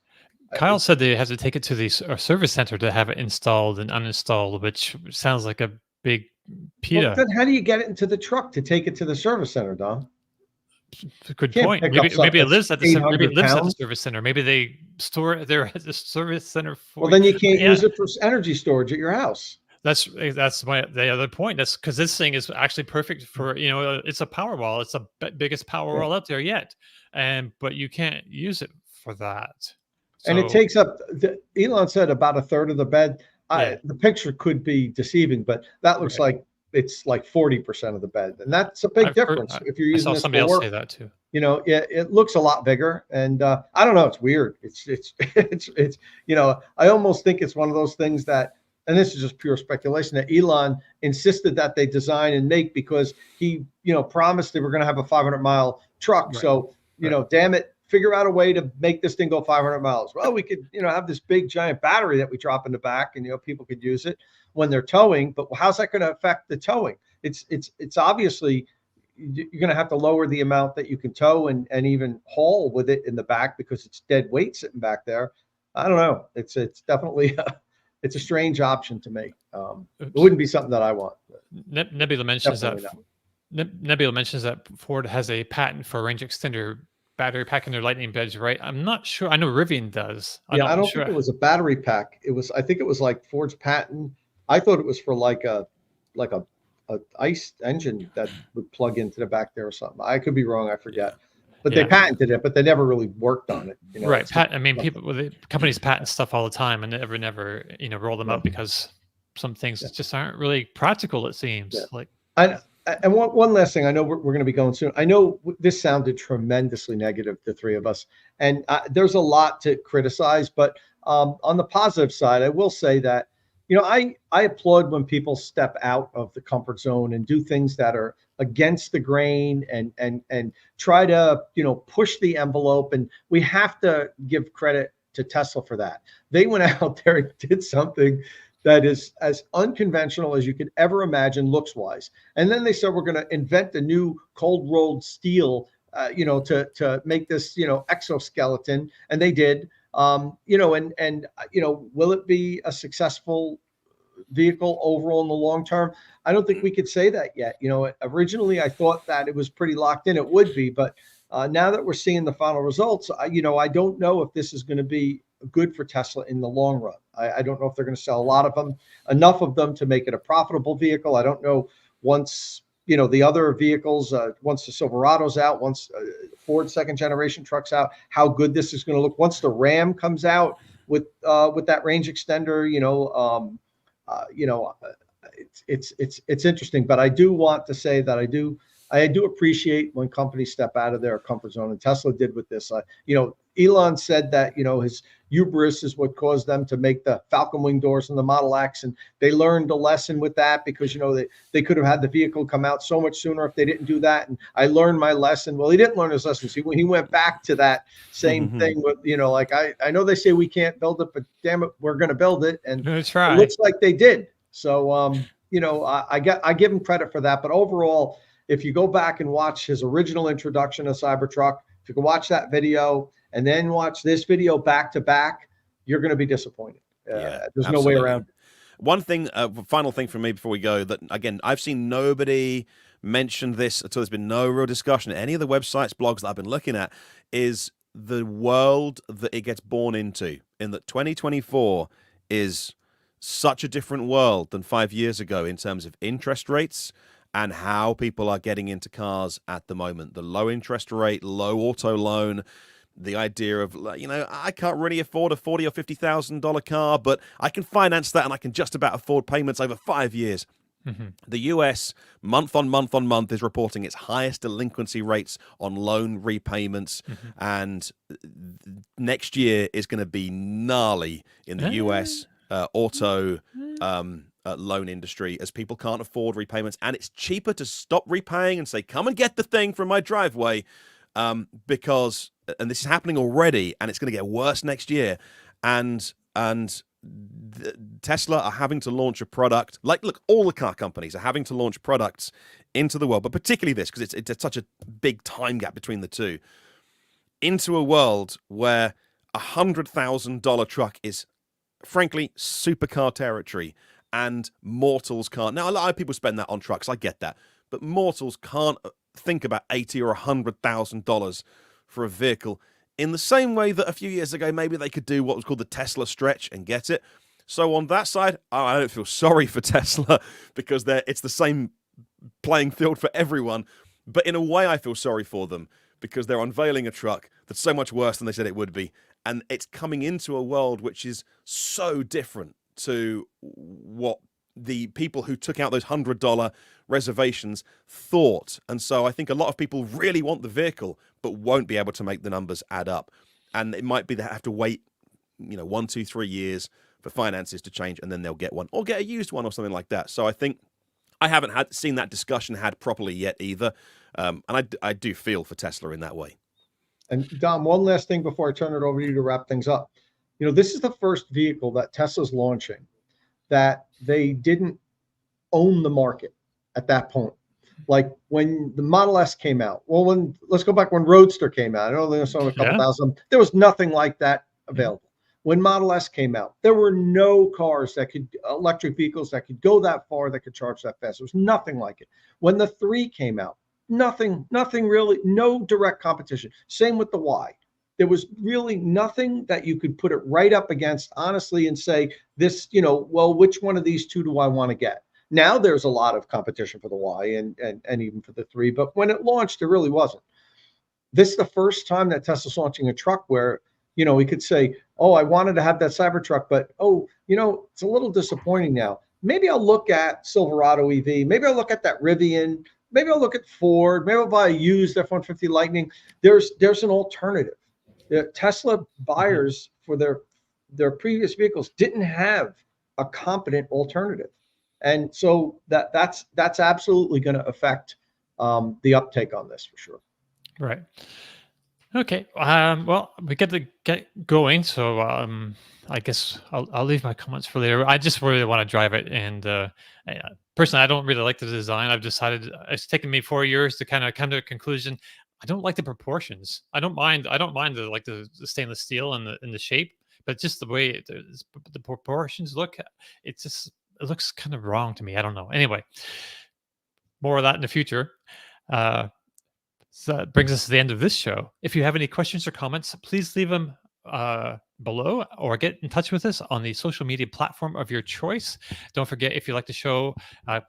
Kyle said they have to take it to the service center to have it installed and uninstalled, which sounds like a big PETA. Well, then how do you get it into the truck to take it to the service center, Dom? Good point. Maybe it lives at the service center. Maybe they store it there at the service center. Well, then you can't use it for energy storage at your house. That's the other point. That's because this thing is actually perfect for, it's a Powerwall. It's the biggest Powerwall out there yet, but you can't use it for that. And it takes up. Elon said about a third of the bed. The picture could be deceiving, but that looks like it's like 40% of the bed, and that's a big difference. If you're using I saw somebody else say that too. It looks a lot bigger, and I don't know. It's weird. It's I almost think it's one of those things that, and this is just pure speculation, that Elon insisted that they design and make because he promised they were going to have a 500-mile truck. Right. So damn it, figure out a way to make this thing go 500 miles. Well, we could, have this big giant battery that we drop in the back, and people could use it when they're towing. But how's that going to affect the towing? It's obviously you're going to have to lower the amount that you can tow and even haul with it in the back because it's dead weight sitting back there. I don't know. It's definitely it's a strange option to me. It wouldn't be something that I want. Nebula mentions that Ford has a patent for a range extender battery pack in their Lightning beds, right? I'm not sure. I know Rivian does. I don't think it was a battery pack. I think it was like Ford's patent. I thought it was for like a ICE engine that would plug into the back there or something. I could be wrong. I forget. But they patented it, but they never really worked on it. Right. Companies patent stuff all the time and never roll them out because some things just aren't really practical, it seems. And one last thing, I know we're going to be going soon. I know this sounded tremendously negative, the three of us, and there's a lot to criticize. But on the positive side, I will say that, I applaud when people step out of the comfort zone and do things that are against the grain and try to, push the envelope. And we have to give credit to Tesla for that. They went out there and did something that is as unconventional as you could ever imagine looks-wise. And then they said, we're going to invent a new cold-rolled steel, to make this, exoskeleton. And they did, will it be a successful vehicle overall in the long term? I don't think we could say that yet. Originally I thought that it was pretty locked in. It would be, but now that we're seeing the final results, I don't know if this is going to be good for Tesla in the long run. I don't know if they're going to sell a lot of them, enough of them to make it a profitable vehicle. I don't know once, the other vehicles, once the Silverado's out, once Ford second generation trucks out, how good this is going to look. Once the Ram comes out with that range extender, it's interesting. But I do want to say that I do appreciate when companies step out of their comfort zone, and Tesla did with this. Elon said that, his hubris is what caused them to make the Falcon Wing doors and the Model X. And they learned a lesson with that because, they could have had the vehicle come out so much sooner if they didn't do that. And I learned my lesson. Well, he didn't learn his lesson. He went back to that same thing with, I know they say we can't build it, but damn it, we're going to build it. And that's right. It looks like they did. So, I give him credit for that. But overall, if you go back and watch his original introduction of Cybertruck, if you can watch that video and then watch this video back to back, you're going to be disappointed. There's absolutely no way around it. One thing, final thing from me before we go, that again, I've seen nobody mention this until there's been no real discussion. Any of the websites, blogs that I've been looking at is the world that it gets born into, in that 2024 is such a different world than 5 years ago in terms of interest rates and how people are getting into cars at the moment. The low interest rate, low auto loan, the idea of, I can't really afford a $40,000 or $50,000 car, but I can finance that and I can just about afford payments over 5 years. The US, month on month, is reporting its highest delinquency rates on loan repayments. And next year is going to be gnarly in the US auto loan industry, as people can't afford repayments. And it's cheaper to stop repaying and say, come and get the thing from my driveway, because and this is happening already, and it's going to get worse next year. And Tesla are having to launch a product. Like, look, all the car companies are having to launch products into the world, but particularly this, because it's such a big time gap between the two, into a world where $100,000 truck is, frankly, supercar territory, and mortals can't. Now, a lot of people spend that on trucks. I get that, but mortals can't think about $80,000 or $100,000 for a vehicle in the same way that a few years ago maybe they could do what was called the Tesla stretch and get it. So on that side, I don't feel sorry for Tesla because it's the same playing field for everyone. But in a way, I feel sorry for them because they're unveiling a truck that's so much worse than they said it would be. And it's coming into a world which is so different to what the people who took out those $100 reservations thought. And so I think a lot of people really want the vehicle, but won't be able to make the numbers add up. And it might be they have to wait, 1, 2, 3 years for finances to change, and then they'll get one or get a used one or something like that. So I think I haven't seen that discussion had properly yet either. And I do feel for Tesla in that way. And Dom, one last thing before I turn it over to you to wrap things up. This is the first vehicle that Tesla's launching that they didn't own the market at that point. Like when the Model S came out, let's go back when Roadster came out. I know there's only a couple thousand. There was nothing like that available. When Model S came out, there were no electric vehicles that could go that far, that could charge that fast. There was nothing like it. When the 3 came out, nothing really, no direct competition. Same with the Y. There was really nothing that you could put it right up against, honestly, and say this, which one of these two do I want to get? Now there's a lot of competition for the Y and even for the 3, but when it launched, there really wasn't. This is the first time that Tesla's launching a truck where, we could say, oh, I wanted to have that Cybertruck, but it's a little disappointing now. Maybe I'll look at Silverado EV. Maybe I'll look at that Rivian. Maybe I'll look at Ford. Maybe I'll buy a used F-150 Lightning. There's an alternative. The Tesla buyers for their previous vehicles didn't have a competent alternative, and so that's absolutely going to affect the uptake on this for sure. Right. Okay. Well, we got to get going, so I guess I'll leave my comments for later. I just really want to drive it, and personally, I don't really like the design. I've decided it's taken me 4 years to kind of come to a conclusion. I don't like the proportions. I don't mind the stainless steel and the shape, but just the way the proportions look, it looks kind of wrong to me. I don't know. Anyway, more of that in the future. So that brings us to the end of this show. If you have any questions or comments, please leave them below or get in touch with us on the social media platform of your choice. Don't forget, if you like the show,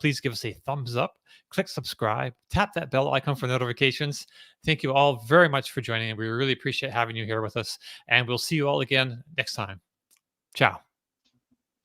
please give us a thumbs up, click subscribe, tap that bell icon for notifications. Thank you all very much for joining. We really appreciate having you here with us, and we'll see you all again next time. Ciao.